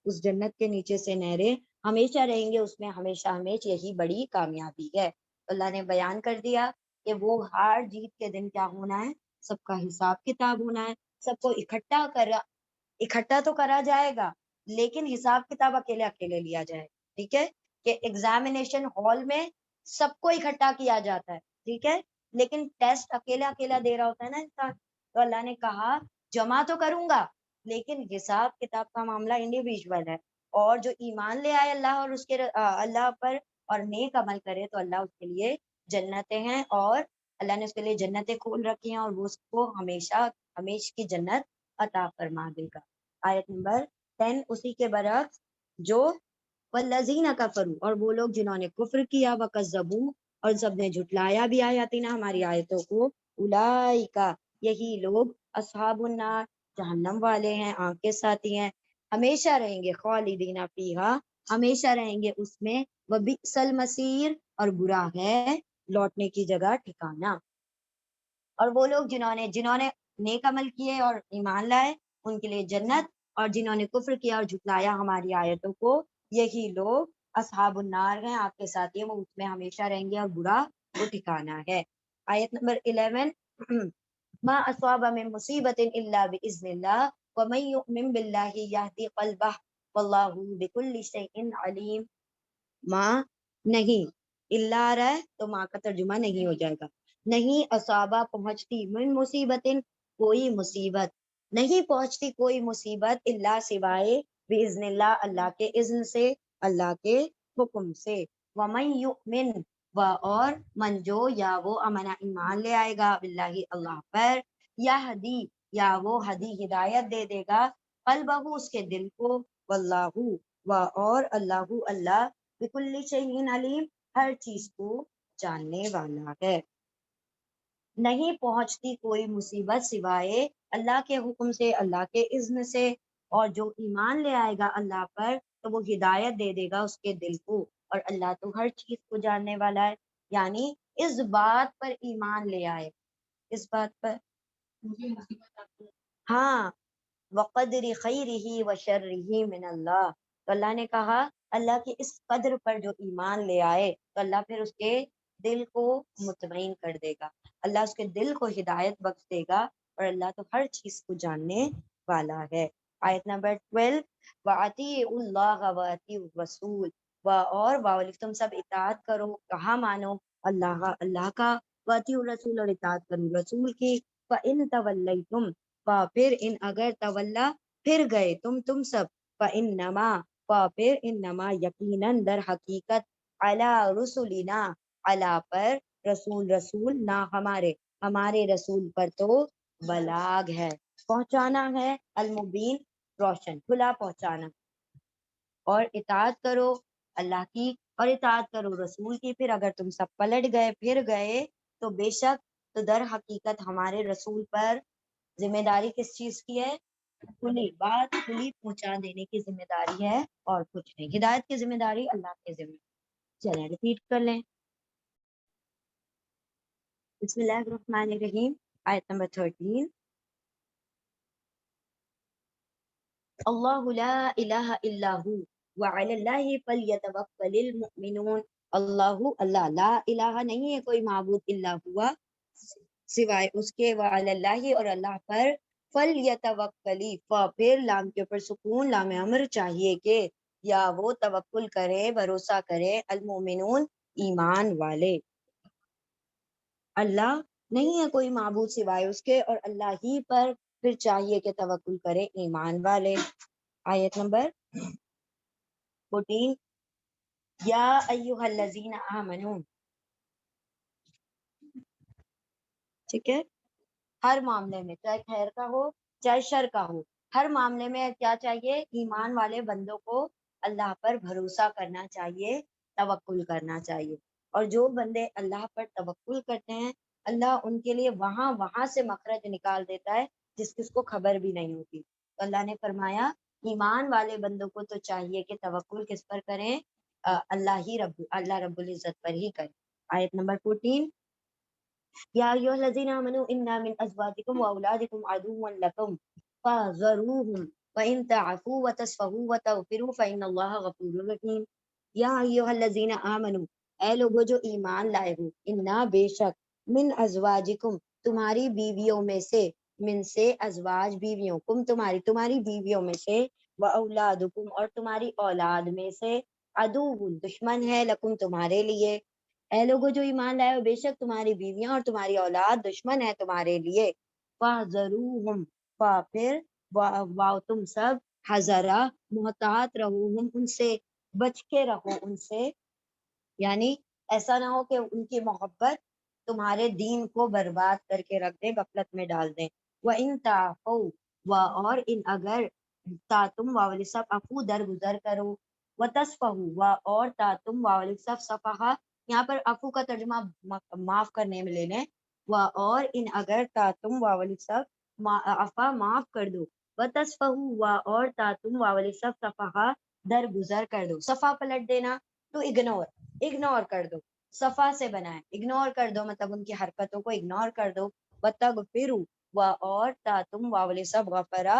اس جنت کے نیچے سے نہریں، ہمیشہ رہیں گے اس میں ہمیشہ ہمیشہ. یہی بڑی کامیابی ہے. اللہ نے بیان کر دیا کہ وہ ہار جیت کے دن کیا ہونا ہے، سب کا حساب کتاب ہونا ہے. سب کو اکٹھا تو کرا جائے گا، لیکن حساب کتاب اکیلے اکیلے لیا جائے. ٹھیک ہے کہ ایگزامینیشن ہال میں سب کو اکٹھا کیا جاتا ہے، ٹھیک ہے، لیکن ٹیسٹ اکیلا اکیلا دے رہا ہوتا ہے نا انسان. تو اللہ نے کہا جمع تو کروں گا لیکن حساب کتاب کا معاملہ انڈیویجول ہے. اور جو ایمان لے آئے اللہ اور اس کے اللہ پر اور نیک عمل کرے تو اللہ اس کے لیے جنتیں ہیں، اور اللہ نے اس کے لیے جنتیں کھول رکھی ہیں، اور وہ اس کو ہمیشہ ہمیشہ کی جنت عطا فرما دے گا. آیت نمبر 10 اسی کے برعکس، جو والذین کفروا، اور وہ لوگ جنہوں نے کفر کیا، وکذبوا، اور سب نے جھٹلایا بھی آیاتنا ہماری آیتوں کو، اولئک، یہی لوگ، اصحاب النار، جہنم والے ہیں، آگ کے ساتھی ہیں، ہمیشہ رہیں گے، خالدین فیہا، ہمیشہ رہیں گے اس میں، وبئس المصیر، اور برا ہے لوٹنے کی جگہ، ٹھکانہ. اور وہ لوگ جنہوں نے نیک عمل کیے اور ایمان لائے ان کے لیے جنت، اور جنہوں نے کفر کیا اور جھٹلایا ہماری آیتوں کو، یہی لوگ اصحاب النار ہیں، آپ کے ساتھ وہ اس میں ہمیشہ رہیں گے، اور برا وہ ٹھکانہ ہے. آیت نمبر 11 ما اصاب من مصیبت الا باذن اللہ ومن یؤمن باللہ یہدی قلبہ واللہ بکل شیء علیم. ماں نہیں، اللہ آ رہا ہے تو ماں کا ترجمہ نہیں ہو جائے گا. نہیں اصابہ پہنچتی، من مصیبت کوئی مصیبت، نہیں پہنچتی کوئی مصیبت، اللہ سوائے باذن اللہ اللہ کے اذن سے، اللہ کے حکم سے. ومن یؤمن، و اور من جو یا وہ امنا ایمان لے آئے گا، باللہ اللہ پر، یہدی یا وہ ہدی ہدایت دے دے گا، قلبہ اس کے دل کو، واللہ و اور اللہ اللہ بکل شیء علیم ہر چیز کو جاننے والا ہے. نہیں پہنچتی کوئی مصیبت سوائے اللہ کے حکم سے، اللہ کے اذن سے، اور جو ایمان لے آئے گا اللہ پر تو وہ ہدایت دے دے گا اس کے دل کو، اور اللہ تو ہر چیز کو جاننے والا ہے. یعنی اس بات پر ایمان لے آئے، اس بات پر، ہاں، وقدر خیرہ و شرہ من اللہ، تو اللہ نے کہا اللہ کی اس قدر پر جو ایمان لے آئے تو اللہ پھر اس کے دل کو مطمئن کر دے گا، اللہ اس کے دل کو ہدایت بخش دے گا، اور اللہ تو ہر چیز کو جاننے والا ہے. آیت نمبر 12 وَأَطِیعُوا اللَّهَ وَأَطِیعُوا الرَّسُولَ، اور تم سب اطاعت کرو، کہاں مانو، اللہ اللہ کا، وَأَطِیعُوا الرَّسُولَ، اور اطاعت کرو رسول کی. فَإِن تَوَلَّیْتُمْ، پھر ان اگر تولا پھر گئے تم سب، فَإِنَّمَا، پھر انما یقیناً در حقیقت، علی رسولنا، علی پر، رسول نہ ہمارے رسول پر تو بلاغ ہے، پہنچانا ہے، المبین، روشن کھلا پہنچانا. اور اطاعت کرو اللہ کی اور اطاعت کرو رسول کی. پھر اگر تم سب پلٹ گئے پھر گئے تو بے شک، تو در حقیقت ہمارے رسول پر ذمہ داری کس چیز کی ہے؟ کھلی بات، کھلی پہنچا دینے کی ذمہ داری ہے، اور کچھ نہیں. ہدایت کی ذمہ داری اللہ کے ذمہ. چلیں ریپیٹ کر لیں. بسم اللہ الرحمن الرحیم. آیت نمبر 13. اللہ لا الہ الا ہو وعلی اللہ فلیتوکل المؤمنون. اللہ اللہ، لا الہ نہیں ہے کوئی معبود الا ہوا سوائے اس کے، وعلی اللہ اور اللہ پر، فلیتوکلی، پھر لام کے اوپر سکون، لام امر چاہیے کہ یا وہ توکل کرے، بھروسہ کرے، المؤمنون، ایمان والے. اللہ نہیں ہے کوئی معبود سوائے اس کے، اور اللہ ہی پر پھر چاہیے کہ توکل کرے ایمان والے. آیت نمبر 14. یا ایھا الذین آمنو، ٹھیک ہے، ہر معاملے میں، چاہے خیر کا ہو چاہے شر کا ہو، ہر معاملے میں کیا چاہیے؟ ایمان والے بندوں کو اللہ پر بھروسہ کرنا چاہیے، توکل کرنا چاہیے. اور جو بندے اللہ پر توکل کرتے ہیں اللہ ان کے لیے وہاں سے مخرج نکال دیتا ہے جس کی اس کو خبر بھی نہیں ہوتی. تو اللہ نے فرمایا ایمان والے بندوں کو تو چاہیے کہ توکل کس پر کریں؟ اللہ رب العزت پر ہی کریں. آیت نمبر 14. یا ایھا الذین آمنوا ان من ازواجکم واولادکم عدوا لکم فاحذروہم وان تعفوا وتصفحوا وتغفروا فإن اللہ غفور رحیم. یا ایھا الذین آمنوا، اے لوگو جو ایمان لائے ہو، انا بے شک، من ازواجکم تمہاری بیویوں میں سے، من سے ازواج بیویوں، کم تمہاری بیویوں میں سے، و اولادکم اور تمہاری اولاد میں سے، عدو دشمن ہے، لکم تمہارے لیے. اے لوگو جو ایمان لائے ہو، بے شک تمہاری بیویاں اور تمہاری اولاد دشمن ہے تمہارے لیے. فاحذروہم، پھر واو تم سب، حذرا محتاط رہو، ہم ان سے بچ کے رہو ان سے، یعنی ایسا نہ ہو کہ ان کی محبت تمہارے دین کو برباد کر کے رکھ دیں، غفلت میں ڈال دیں. وَإِن تَعْفُوا، اور ان اگر تم واولی سب عفو درگزر کرو، وَتَصْفَحُوا، اور تم واولی سب صفحہ، یہاں پر عفو کا ترجمہ معاف کرنے میں لے لیں. اور ان اگر تم واولی سب عفا معاف کر دو، وَتَصْفَحُوا، اور تم واولی سب صفحہ درگزر کر دو. صفحہ پلٹ دینا تو اگنور کر دو، صفا سے بنائے، اگنور کر دو، مطلب ان کی حرکتوں کو اگنور کر دو. وَتَغْفِرُوا، اور تم واولی سب غفرا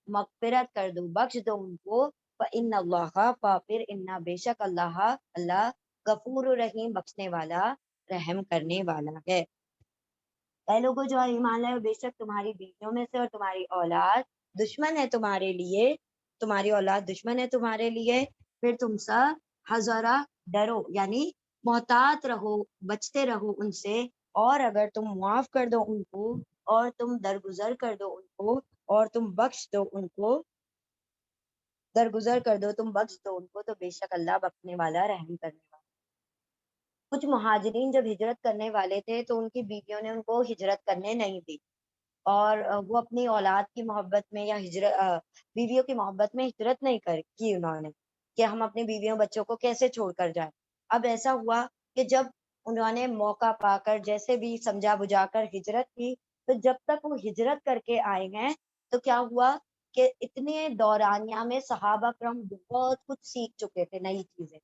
مغفرت کر دو، بخش دو ان کو. فَإِنَّ اللَّهَ، پھر انا بے شک اللہ غفور رحیم، بخشنے والا رحم کرنے والا ہے. اے لوگوں جو ایمان لائے، بے شک تمہاری بیویوں میں سے اور تمہاری اولاد دشمن ہے تمہارے لیے، تمہاری اولاد دشمن ہے تمہارے لیے. پھر تم سب حذرا ڈرو، یعنی محتاط رہو، بچتے رہو ان سے. اور اگر تم معاف کر دو ان کو، اور تم درگزر کر دو ان کو، اور تم بخش دو ان کو، درگزر کر دو، تم بخش دو ان کو، تو بے شک اللہ بخشنے والا رحم کرنے والا. کچھ مہاجرین جب ہجرت کرنے والے تھے تو ان کی بیویوں نے ان کو ہجرت کرنے نہیں دی، اور وہ اپنی اولاد کی محبت میں یا بیویوں کی محبت میں ہجرت نہیں کی انہوں نے، کہ ہم اپنی بیویوں بچوں کو کیسے چھوڑ کر جائیں. اب ایسا ہوا کہ جب انہوں نے موقع پا کر جیسے بھی سمجھا بجھا کر ہجرت کی، تو جب تک وہ ہجرت کر کے آئے ہیں تو کیا ہوا کہ اتنے دورانیہ میں صحابہ کرام بہت کچھ سیکھ چکے تھے، نئی چیزیں،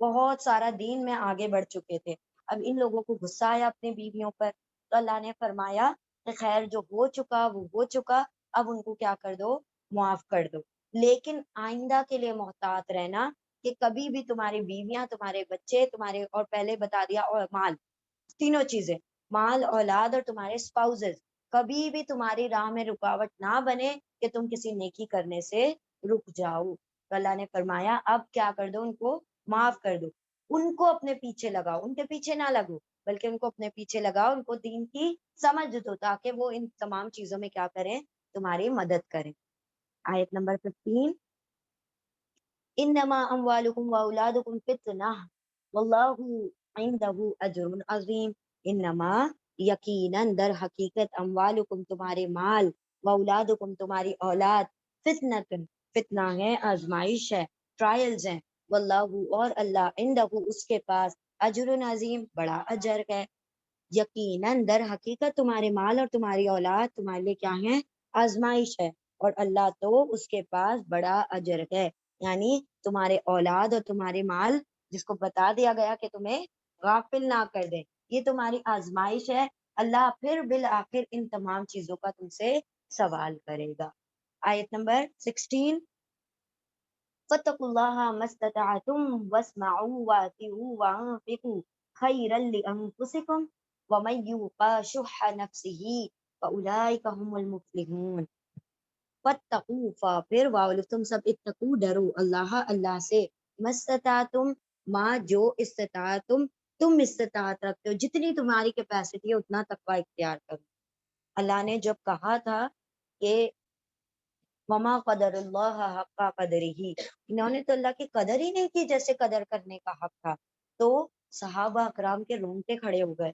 بہت سارا دین میں آگے بڑھ چکے تھے. اب ان لوگوں کو غصہ آیا اپنی بیویوں پر، تو اللہ نے فرمایا کہ خیر جو ہو چکا وہ ہو چکا، اب ان کو کیا کر دو، معاف کر دو. لیکن آئندہ کے لیے محتاط رہنا کہ کبھی بھی تمہاری بیویاں، تمہارے بچے، تمہارے، اور پہلے بتا دیا، اور مال، تینوں چیزیں، مال، اولاد اور تمہارے اسپاؤزز، کبھی بھی تمہاری راہ میں رکاوٹ نہ بنے کہ تم کسی نیکی کرنے سے رک جاؤ. تو اللہ نے فرمایا اب کیا کر دو، ان کو معاف کر دو. ان کو اپنے پیچھے لگاؤ، ان کے پیچھے نہ لگو، بلکہ ان کو اپنے پیچھے لگاؤ، ان کو دین کی سمجھ دو تاکہ وہ ان تمام چیزوں میں کیا کریں، تمہاری مدد کریں. آیت نمبر 15. انما اموالکم واولادکم فتنہ واللہ عندہ اجر عظیم. انما، یقیناً، در حقیقت، اموالکم تمہارے مال، واولادکم تمہاری اولاد، فتنہ ہے، آزمائش ہے، ٹرائلز ہیں. واللہ، اور اللہ، عندہ اس کے پاس، اجر عظیم، بڑا اجر ہے. یقیناً، در حقیقت تمہارے مال اور تمہاری اولاد تمہارے لیے کیا ہیں، آزمائش ہے، اور اللہ تو اس کے پاس بڑا اجر ہے. یعنی تمہارے اولاد اور تمہارے مال، جس کو بتا دیا گیا کہ تمہیں غافل نہ کر دے، یہ تمہاری آزمائش ہے. اللہ پھر بالآخر ان تمام چیزوں کا تم سے سوال کرے گا. آیت نمبر 16. فَاتَّقُوا اللَّهَ مَا اسْتَطَعْتُمْ وَاسْمَعُوا وَأَطِيعُوا وَأَنفِقُوا خَيْرًا لِأَنفُسِكُمْ وَمَن يُوقَ شُحَّ نَفْسِهِ فَأُولَٰئِكَ هُمُ الْمُفْلِحُونَ. فَاتَّقُوا، پھر تم سب اتقوا، ڈرو، اللہ سے، مَسْتَطَعْتُمْ، ما جو استطاعتم، تم استطاعت رکھتے ہو، جتنی تمہاری کیپیسٹی ہے اتنا تقوی اختیار کرو. اللہ نے جب کہا تھا کہ وما قدر اللہ حق قدرہ، انہوں نے تو اللہ کی قدر ہی نہیں کی جیسے قدر کرنے کا حق تھا، تو صحابہ اکرام کے رونگٹے کھڑے ہو گئے.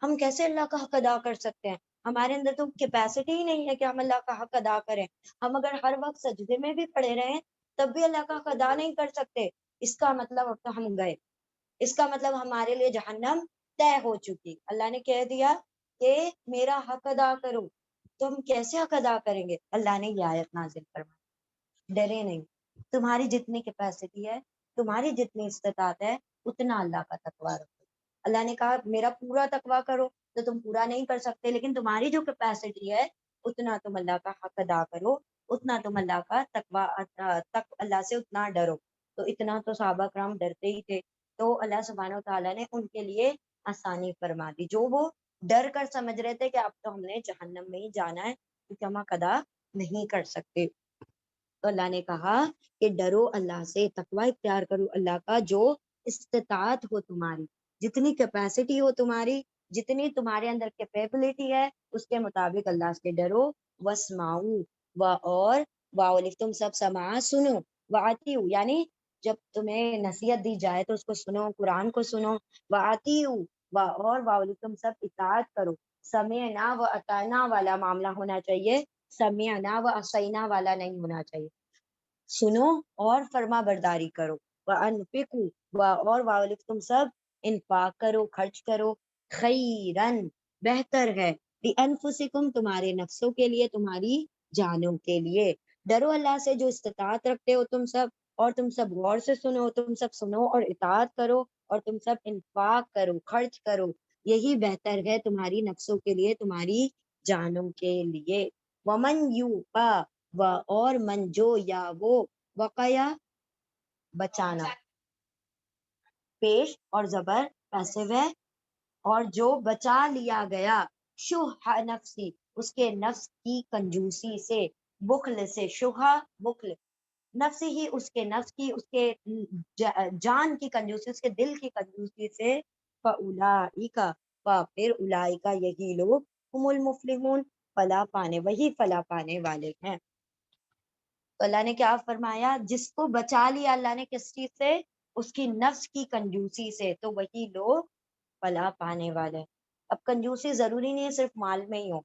ہم کیسے اللہ کا حق ادا کر سکتے ہیں؟ ہمارے اندر تو کیپیسٹی ہی نہیں ہے کہ ہم اللہ کا حق ادا کریں. ہم اگر ہر وقت سجدے میں بھی پڑے رہیں تب بھی اللہ کا حق ادا نہیں کر سکتے، اس کا مطلب اب تو ہم گئے، اس کا مطلب ہمارے لیے جہنم طے ہو چکی. اللہ نے کہہ دیا کہ میرا حق ادا کرو، تو ہم کیسے حق ادا کریں گے؟ اللہ نے یہ آیت نازل فرمائی، ڈرے نہیں، تمہاری جتنی کیپیسٹی ہے، تمہاری جتنی استطاعت ہے، اتنا اللہ کا تقویٰ رکھو۔ اللہ نے کہا میرا پورا تقویٰ کرو، تو تم پورا نہیں کر سکتے، لیکن تمہاری جو کیپیسٹی ہے اتنا تم اللہ کا حق ادا کرو، اتنا تم اللہ کا تقویٰ اللہ سے اتنا ڈرو۔ تو اتنا تو صحابہ کرام ڈرتے ہی تھے، تو اللہ سبحانہ و تعالیٰ نے ان کے لیے آسانی فرما دی، جو وہ ڈر کر سمجھ رہے تھے کہ اب تو ہم نے جہنم میں ہی جانا ہے کیونکہ ہم حق ادا نہیں کر سکتے۔ تو اللہ نے کہا کہ ڈرو اللہ سے، تقوی اختیار کرو اللہ کا، جو استطاعت ہو تمہاری، جتنی کیپیسٹی ہو تمہاری، جتنی تمہارے اندر کیپیبلٹی ہے، اس کے مطابق اللہ سے ڈرو۔ واسمعوا، اور تم سب سما سنو، واطیعوا یعنی جب تمہیں نصیحت دی جائے تو اس کو سنو، قرآن کو سنو، واطیعوا اور تم سب اطاعت کرو۔ سمعنا و اطعنا والا معاملہ ہونا چاہیے، سمعنا و عصینا والا نہیں ہونا چاہیے۔ سنو اور فرما برداری کرو۔ وانفقوا اور تم سب انفاق کرو، خرچ کرو، خیرن بہتر ہے، لانفسکم تمہارے نفسوں کے لیے، تمہاری جانوں کے لیے۔ ڈرو اللہ سے جو استطاعت رکھتے ہو تم سب، اور تم سب غور سے سنو، تم سب سنو اور اطاعت کرو، اور تم سب انفاق کرو، خرچ کرو، یہی بہتر ہے تمہاری نفسوں کے لیے، تمہاری جانوں کے لیے۔ ومن یوقا اور من جو یا وہ، وقیا بچانا، پیش اور زبر پیسو ہے، اور جو بچا لیا گیا، شح نفسی اس کے نفس کی کنجوسی سے، بخل سے، شحا بخل، نفسی ہی اس کے نفس کی، اس کے جان کی کنجوسی، اس کے دل کی کنجوسی سے، فاولئک پھر اولئک یہی لوگ، هم المفلحون فلاح پانے، وہی فلاح پانے والے ہیں۔ تو اللہ نے کیا فرمایا؟ جس کو بچا لیا اللہ نے کس چیز سے؟ اس کی نفس کی کنجوسی سے، تو وہی لوگ فلاح پانے والے ہیں۔ اب کنجوسی ضروری نہیں ہے صرف مال میں ہی ہو،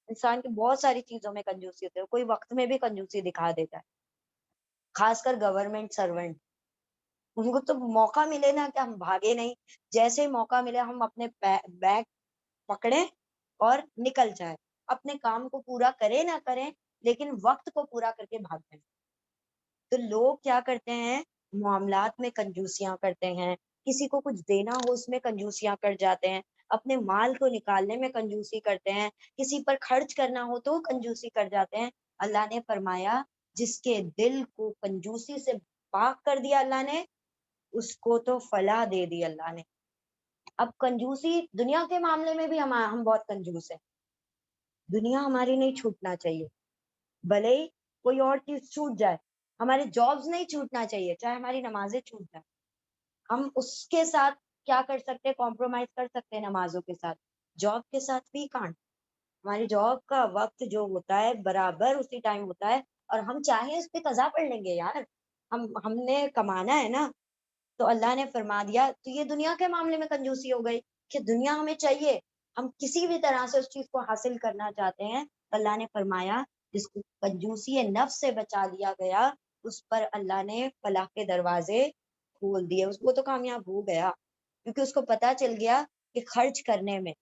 انسان کی بہت ساری چیزوں میں کنجوسی ہوتی ہے، کوئی وقت میں بھی کنجوسی دکھا دیتا ہے، خاص کر گورنمنٹ سرونٹ، ان کو تو موقع ملے نا کہ ہم بھاگے نہیں، جیسے ہی موقع ملے ہم اپنے بیگ پکڑیں اور نکل جائیں، اپنے کام کو پورا کریں نہ کریں لیکن وقت کو پورا کر کے بھاگ جائیں۔ تو لوگ کیا کرتے ہیں؟ معاملات میں کنجوسیاں کرتے ہیں، کسی کو کچھ دینا ہو اس میں کنجوسیاں کر جاتے ہیں، اپنے مال کو نکالنے میں کنجوسی کرتے ہیں، کسی پر خرچ کرنا ہو تو کنجوسی کر جاتے ہیں۔ اللہ نے فرمایا جس کے دل کو کنجوسی سے پاک کر دیا اللہ نے، اس کو تو فلاح دے دی اللہ نے۔ اب کنجوسی دنیا کے معاملے میں بھی ہم بہت کنجوس ہیں، دنیا ہماری نہیں چھوٹنا چاہیے، بھلے ہی کوئی اور چیز چھوٹ جائے، ہمارے جابز نہیں چھوٹنا چاہیے، چاہے ہماری نمازیں چھوٹ جائیں، ہم اس کے ساتھ کیا کر سکتے ہیں؟ کمپرومائز کر سکتے ہیں نمازوں کے ساتھ، جاب کے ساتھ بھی کانٹ، ہماری جاب کا وقت جو ہوتا ہے برابر اسی ٹائم ہوتا ہے، اور ہم چاہیں اس پہ قضا پڑھ لیں گے یار، ہم نے کمانا ہے نا۔ تو اللہ نے فرما دیا، تو یہ دنیا کے معاملے میں کنجوسی ہو گئی کہ دنیا ہمیں چاہیے، ہم کسی بھی طرح سے اس چیز کو حاصل کرنا چاہتے ہیں، تو اللہ نے فرمایا جس کو کنجوسی نفس سے بچا لیا گیا، اس پر اللہ نے فلاح کے دروازے کھول دیے، اس کو تو کامیاب ہو گیا، کیونکہ اس کو پتا چل گیا کہ خرچ کرنے میں،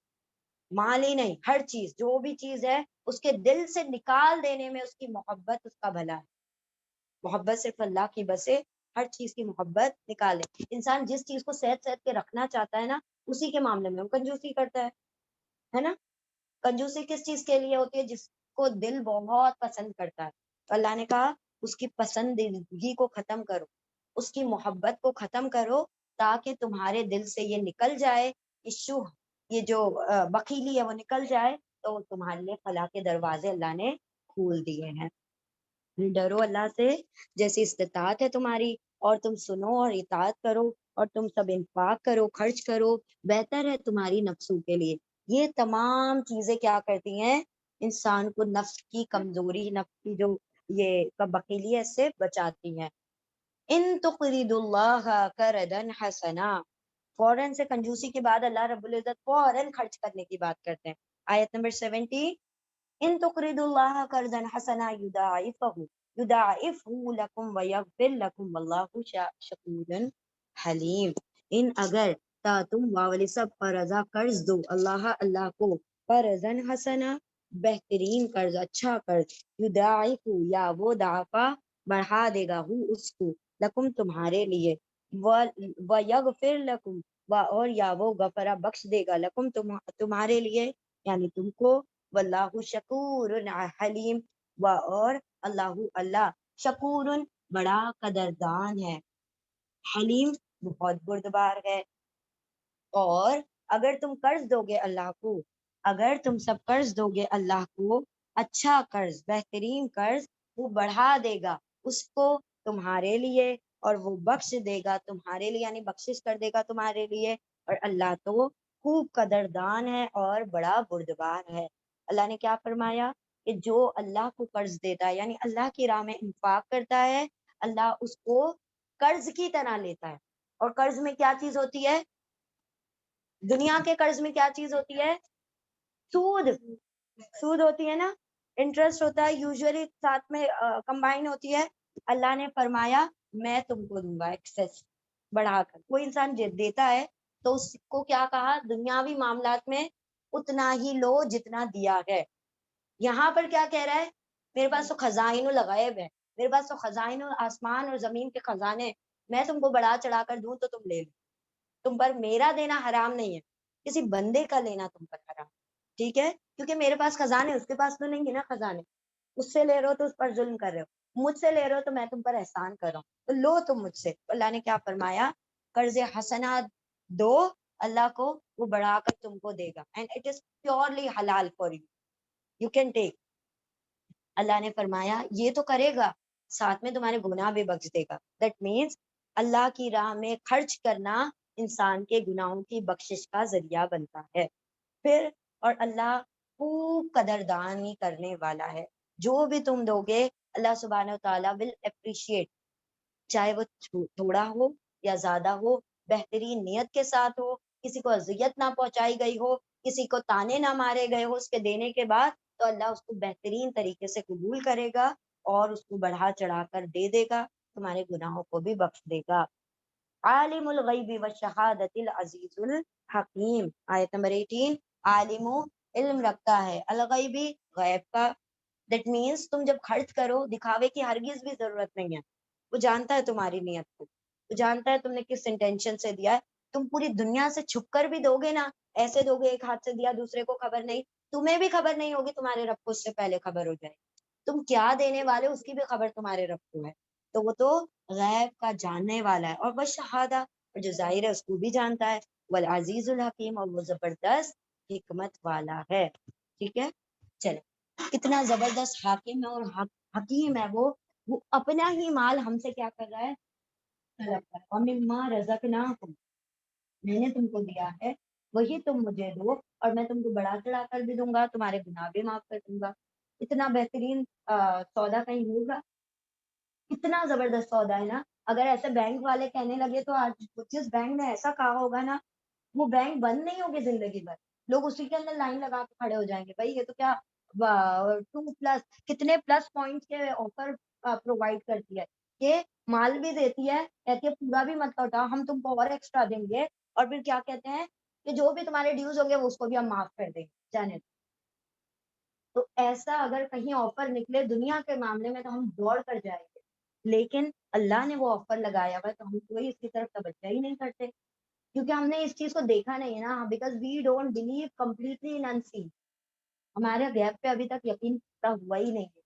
مال ہی نہیں، ہر چیز جو بھی چیز ہے اس کے دل سے نکال دینے میں اس کی محبت، اس کا بھلا ہے، محبت صرف اللہ کی بس ہے، ہر چیز کی محبت نکالے۔ انسان جس چیز کو سہت سہت کے رکھنا چاہتا ہے نا، اسی کے معاملے میں وہ کنجوسی کرتا ہے نا۔ کنجوسی کس چیز کے لیے ہوتی ہے؟ جس کو دل بہت پسند کرتا ہے، تو اللہ نے کہا اس کی پسندیدگی کو ختم کرو، اس کی محبت کو ختم کرو، تاکہ تمہارے دل سے یہ نکل جائے، یہ جو بخیلی ہے وہ نکل جائے، تو تمہارے لیے فلاح کے دروازے اللہ نے کھول دیے ہیں۔ ڈرو اللہ سے جیسی استطاعت ہے تمہاری، اور تم سنو اور اطاعت کرو، اور تم سب انفاق کرو، خرچ کرو، بہتر ہے تمہاری نفسوں کے لیے۔ یہ تمام چیزیں کیا کرتی ہیں؟ انسان کو نفس کی کمزوری، نفس کی جو یہ بخیلی ہے، اس سے بچاتی ہیں۔ ان تقرضوا اللہ قرضا حسنا، فوراً سے کنجوسی کے بعد اللہ رب العزت فوراً خرچ کرنے کی بات کرتے ہیں۔ آیت نمبر 70، ان تقرضوا اللہ قرضا حسنا یضاعفہ لکم ویغفر لکم واللہ شکور حلیم۔ ان اگر تا تم سب قرضہ قرض دو، اللہ کو قرضا حسنا بہترین قرض، اچھا قرض، یضاعف یا وہ دافع بڑھا دے گا، ہو اس کو، لکم تمہارے لیے، ویغفر لکم اور یا وہ غفرہ بخش دے گا، لکم تمہارے لیے یعنی تم کو، واللہ شکور حلیم اور اللہ شکور بڑا قدردان ہے، حلیم بہت بردبار ہے۔ اور اگر تم قرض دو گے اللہ کو، اگر تم سب قرض دو گے اللہ کو، اچھا قرض، بہترین قرض، وہ بڑھا دے گا اس کو تمہارے لیے، اور وہ بخش دے گا تمہارے لیے، یعنی بخشش کر دے گا تمہارے لیے، اور اللہ تو خوب قدردان ہے اور بڑا بردبار ہے۔ اللہ نے کیا فرمایا کہ جو اللہ کو قرض دیتا ہے، یعنی اللہ کی راہ میں انفاق کرتا ہے، اللہ اس کو قرض کی طرح لیتا ہے۔ اور قرض میں کیا چیز ہوتی ہے؟ دنیا کے قرض میں کیا چیز ہوتی ہے؟ سود، سود ہوتی ہے نا، انٹرسٹ ہوتا ہے، یوزلی ساتھ میں کمبائن ہوتی ہے۔ اللہ نے فرمایا میں تم کو دوں گا ایکسس بڑھا کر۔ کوئی انسان دیتا ہے تو اس کو کیا کہا؟ دنیاوی معاملات میں اتنا ہی لو جتنا دیا ہے۔ یہاں پر کیا کہہ رہا ہے؟ میرے پاس تو خزائن الغیب ہے، میرے پاس تو خزائن آسمان اور زمین کے خزانے، میں تم کو بڑھا چڑھا کر دوں تو تم لے لو، تم پر میرا دینا حرام نہیں ہے، کسی بندے کا لینا تم پر حرام، ٹھیک ہے؟ کیونکہ میرے پاس خزانے، اس کے پاس تو نہیں ہے نا خزانے، اس سے لے رہے ہو تو اس پر ظلم کر رہے ہو، مجھ سے لے رہے ہو تو میں تم پر احسان کر رہا ہوں، تو لو تم مجھ سے۔ اللہ نے کیا فرمایا؟ قرض حسنات دو اللہ کو، وہ بڑھا کر تم کو دے گا، and it is purely halal for you, you can take. اللہ نے فرمایا یہ تو کرے گا، ساتھ میں تمہارے گناہ بھی بخش دے گا۔ دیٹ مینس اللہ کی راہ میں خرچ کرنا انسان کے گناہوں کی بخشش کا ذریعہ بنتا ہے۔ پھر اور اللہ خوب قدردانی کرنے والا ہے، جو بھی تم دو گے اللہ سبحانہ وتعالیٰ ول اپریشیٹ، چاہے وہ تھوڑا ہو یا زیادہ ہو، بہترین نیت کے ساتھ ہو، کسی کو اذیت نہ پہنچائی گئی ہو، کسی کو تانے نہ مارے گئے ہو اس کے دینے کے بعد، تو اللہ اس کو بہترین طریقے سے قبول کرے گا اور اس کو بڑھا چڑھا کر دے دے گا، تمہارے گناہوں کو بھی بخش دے گا۔ عالم الغیب والشہادت العزیز الحکیم، آیت نمبر 18، عالم علم رکھتا ہے، الغیبی غیب کا، دیٹ مینس تم جب خرچ کرو دکھاوے کی ہرگز بھی ضرورت نہیں ہے، وہ جانتا ہے تمہاری نیت کو، وہ جانتا ہے تم نے کس انٹینشن سے دیا ہے۔ تم پوری دنیا سے چھپ کر بھی دو گے نا، ایسے دو گے ایک ہاتھ سے دیا دوسرے کو خبر نہیں، تمہیں بھی خبر نہیں ہوگی، تمہارے رب کو اس سے پہلے خبر ہو جائے، تم کیا دینے والے اس کی بھی خبر تمہارے رب کو ہے، تو وہ تو غیب کا جاننے والا ہے، اور وہ شہادہ، اور جو ظاہر ہے اس کو بھی جانتا ہے، والعزیز الحکیم، اور وہ زبردست حکمت والا ہے، ٹھیک ہے؟ چلے، کتنا زبردست حاکم ہے اور حکیم ہے وہ اپنا ہی مال ہم سے کیا کر رہا ہے؟ طلب کر، وَمِمَّا رَزَقْنَاكُمْ، میں نے تم کو دیا ہے وہی تم مجھے دو، اور میں تم کو بڑھا چڑھا کر بھی دوں گا، تمہارے گناہ بھی معاف کر دوں گا۔ اتنا بہترین سودا کہیں ہوگا؟ اتنا زبردست سودا ہے نا، اگر ایسے بینک والے کہنے لگے تو آج جس بینک نے ایسا کہا ہوگا نا، وہ بینک بند نہیں ہوگی زندگی بھر، لوگ اسی کے اندر لائن لگا کے کھڑے ہو جائیں گے، بھائی یہ تو کیا 2+ کتنے پلس پوائنٹ کے آفر پرووائڈ کرتی ہے، کہ مال بھی دیتی ہے، کہتی ہے پورا بھی مت لوٹاؤ، ہم تم کو اور ایکسٹرا دیں گے، اور پھر کیا کہتے ہیں کہ جو بھی تمہارے ڈیوز ہوں گے وہ اس کو بھی ہم معاف کر دیں گے، جانے دو۔ تو ایسا اگر کہیں آفر نکلے دنیا کے معاملے میں تو ہم دوڑ کر جائیں گے، لیکن اللہ نے وہ آفر لگایا ہوا ہے تو ہم کوئی اس کی طرف توجہ ہی نہیں کرتے، کیونکہ ہم نے اس چیز کو دیکھا نہیں ہے نا، because we don't believe completely in unseen, ہمارے غیب پہ ابھی تک یقین پختہ ہوا ہی نہیں ہے۔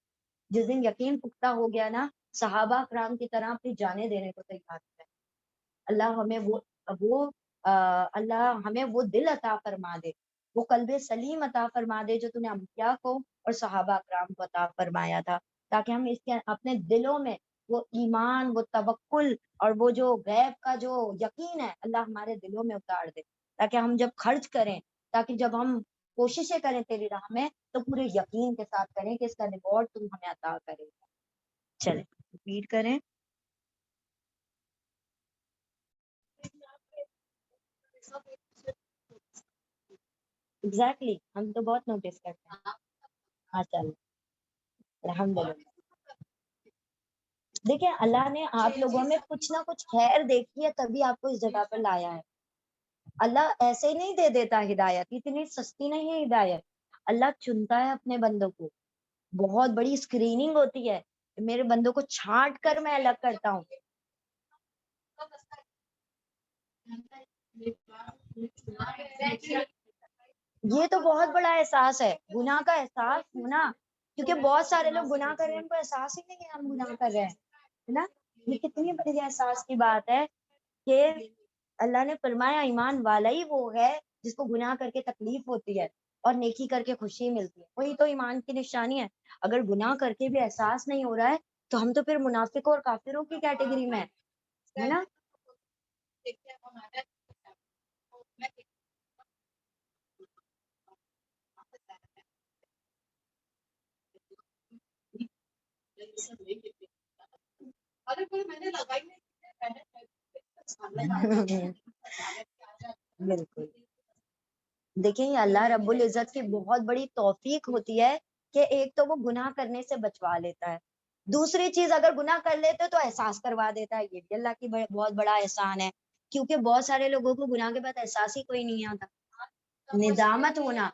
جس دن یقین پختہ ہو گیا نا، صحابہ کرام کی طرح اپنی جانیں دینے کو تیار ہے۔ اللہ ہمیں وہ اللہ ہمیں وہ دل عطا فرما دے، وہ قلب سلیم عطا فرما دے جو تم نے انبیاء کو اور صحابہ کرام کو عطا فرمایا تھا، تاکہ ہم اس کے اپنے دلوں میں وہ ایمان، وہ توکل، اور وہ جو غیب کا جو یقین ہے اللہ ہمارے دلوں میں اتار دے، تاکہ ہم جب خرچ کریں، تاکہ جب ہم کوششیں کریں تیری راہ میں تو پورے یقین کے ساتھ کریں کہ اس کا ریوارڈ تم ہمیں عطا کرے گا۔ چلیں ریپیٹ کریں۔ ایگزیکٹلی ہم تو بہت نوٹس کرتے ہیں، ماشاء اللہ، الحمد للہ۔ دیکھیں اللہ نے آپ لوگوں میں کچھ نہ کچھ خیر دیکھی ہے تبھی آپ کو اس جگہ پر لایا ہے، اللہ ایسے ہی نہیں دے دیتا ہدایت، اتنی سستی نہیں ہے ہدایت، اللہ چنتا ہے اپنے بندوں کو، بہت بڑی اسکریننگ ہوتی ہے، میرے بندوں کو چھانٹ کر میں الگ کرتا ہوں. یہ تو بہت بڑا احساس ہے، گناہ کا احساس ہونا، کیونکہ بہت سارے لوگ گناہ کر رہے ہیں، ان کو احساس ہی نہیں ہے ہم گناہ کر رہے ہیں، ہے نا. یہ کتنی بڑی احساس کی بات ہے کہ اللہ نے فرمایا ایمان والا ہی وہ ہے جس کو گناہ کر کے تکلیف ہوتی ہے اور نیکی کر کے خوشی ملتی ہے. وہی تو ایمان کی نشانی ہے. اگر گناہ کر کے بھی احساس نہیں ہو رہا ہے تو ہم تو پھر منافقوں اور کافروں کی کیٹیگری میں ہے نا. بالکل. دیکھیں یہ اللہ رب العزت کی بہت بڑی توفیق ہوتی ہے کہ ایک تو وہ گناہ کرنے سے بچوا لیتا ہے، دوسری چیز اگر گناہ کر لیتے تو احساس کروا دیتا ہے. یہ بھی اللہ کی بہت بڑا احسان ہے، کیونکہ بہت سارے لوگوں کو گناہ کے بعد احساس ہی کوئی نہیں آتا. ندامت ہونا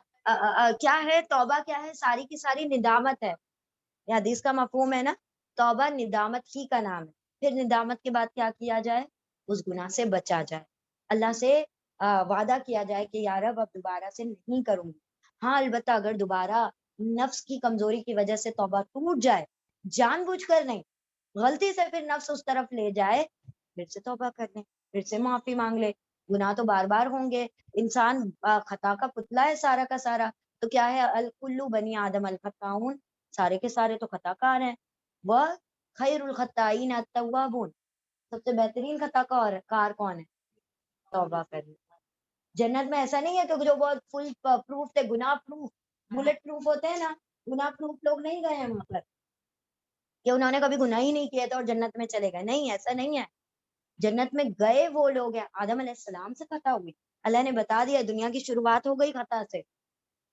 کیا ہے، توبہ کیا ہے، ساری کی ساری ندامت ہے. یہ حدیث کا مفہوم ہے نا، توبہ ندامت ہی کا نام ہے. پھر ندامت کے بعد کیا کیا جائے، اس گناہ سے بچا جائے، اللہ سے وعدہ کیا جائے کہ یا رب اب دوبارہ سے نہیں کروں گی. ہاں البتہ اگر دوبارہ نفس کی کمزوری کی وجہ سے توبہ ٹوٹ جائے، جان بوجھ کر نہیں، غلطی سے پھر نفس اس طرف لے جائے، پھر سے توبہ کر لیں، پھر سے معافی مانگ لے. گناہ تو بار بار ہوں گے، انسان خطا کا پتلا ہے سارا کا سارا. تو کیا ہے، الکل بنی آدم الخطاؤن، سارے کے سارے تو خطا کار ہیں. وہ خیر الخطائین التوابون، سب سے بہترین خطا کار کون ہے، توبہ کرنے. جنت میں ایسا نہیں ہے کہ جو بہت فل پروف تھے، گناہ پروف بلٹ پروف ہوتے ہیں نا، گناہ پروف لوگ نہیں گئے ہیں وہاں پر کہ انہوں نے کبھی گناہ ہی نہیں کیا تھا اور جنت میں چلے گئے. نہیں، ایسا نہیں ہے. جنت میں گئے وہ لوگ ہیں، آدم علیہ السلام سے خطا ہوئی، اللہ نے بتا دیا دنیا کی شروعات ہو گئی خطا سے،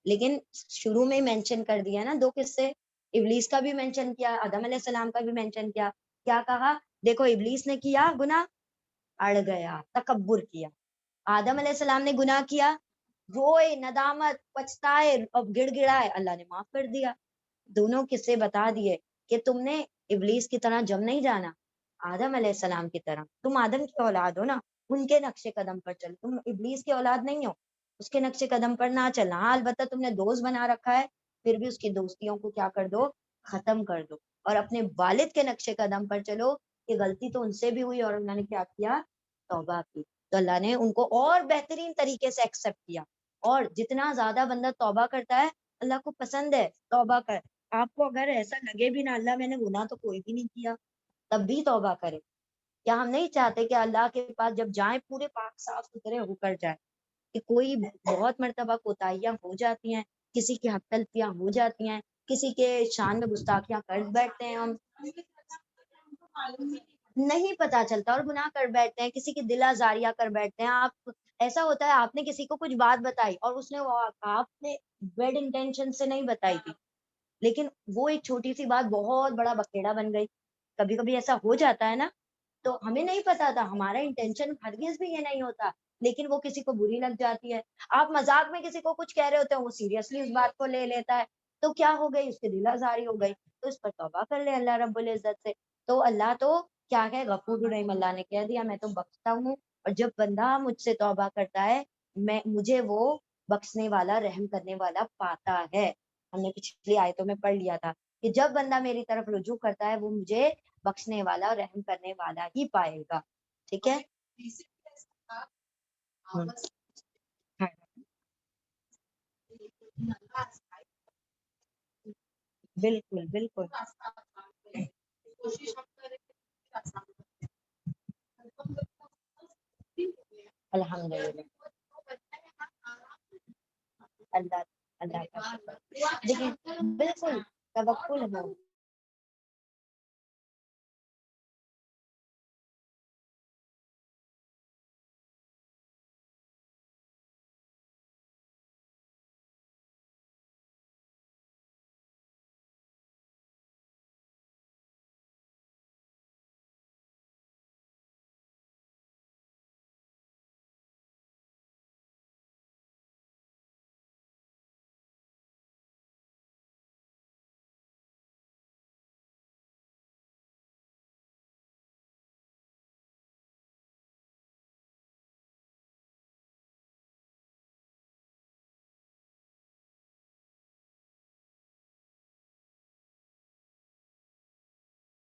لیکن شروع میں مینشن کر دیا نا دو قصے، ابلیس کا بھی مینشن کیا، آدم علیہ السلام کا بھی مینشن کیا. کیا کہا، دیکھو ابلیس نے کیا گناہ، اڑ گیا، تکبر کیا. آدم علیہ السلام نے گناہ کیا، روئے، ندامت، پچھتائے، اب گڑ گڑائے، اللہ نے معاف کر دیا. دونوں قصے بتا دیے کہ تم نے ابلیس کی طرح جم نہیں جانا، آدم علیہ السلام کی طرح. تم آدم کی اولاد ہو نا، ان کے نقش قدم پر چل، تم ابلیس کی اولاد نہیں ہو، اس کے نقش قدم پر نہ چلنا. ہاں البتہ تم نے دوست بنا رکھا ہے، پھر بھی اس کی دوستیوں کو کیا کر دو، ختم کر دو، اور اپنے والد کے نقش قدم پر چلو کہ غلطی تو ان سے بھی ہوئی اور انہوں نے کیا کیا، توبہ کی. تو اللہ نے ان کو اور بہترین طریقے سے ایکسپٹ کیا. اور جتنا زیادہ بندہ توبہ کرتا ہے، اللہ کو پسند ہے توبہ کر. آپ کو اگر ایسا لگے بھی نا اللہ میں نے گناہ تو کوئی بھی نہیں کیا، تب بھی توبہ کرے. کیا ہم نہیں چاہتے کہ اللہ کے پاس جب جائیں پورے پاک صاف ستھرے ہو کر جائیں؟ کہ کوئی بہت مرتبہ کوتاہیاں ہو جاتی ہیں، کسی کی حق تلفیاں ہو جاتی ہیں، کسی کے شان میں گستاخیاں کر بیٹھتے ہیں، ہم نہیں پتا چلتا اور گناہ کر بیٹھتے ہیں، کسی کی دل آزاریاں کر بیٹھتے ہیں. آپ ایسا ہوتا ہے آپ نے کسی کو کچھ بات بتائی اور اس نے آپ نے بیڈ انٹینشن سے نہیں بتائی تھی، لیکن وہ ایک چھوٹی سی بات بہت بڑا بکیڑا بن گئی. کبھی کبھی ایسا ہو جاتا ہے نا، تو ہمیں نہیں پتا تھا، ہمارا انٹینشن ہرگز بھی یہ نہیں ہوتا، لیکن وہ کسی کو بری لگ جاتی ہے. آپ مذاق میں کسی کو کچھ کہہ رہے ہوتے ہیں، وہ سیریسلی اس بات کو لے لیتا ہے، تو کیا ہو گئی، اس کی دل آزاری ہو گئی. تو اس پر توبہ کر لے اللہ رب العزت سے. تو اللہ تو کیا ہے، غفور الرحیم. اللہ نے کہہ دیا میں تو بخشتا ہوں، اور جب بندہ مجھ سے توبہ کرتا ہے مجھے وہ بخشنے والا، رحم کرنے والا پاتا ہے. ہم نے پچھلی آیتوں میں پڑھ لیا تھا کہ جب بندہ میری طرف رجوع کرتا ہے وہ مجھے بخشنے والا، رحم کرنے والا ہی پائے گا. ٹھیک ہے. ہاں، بالکل بالکل. الحمد للہ. اللہ اللہ کا شکر. دیکھیں بالکل توکل ہو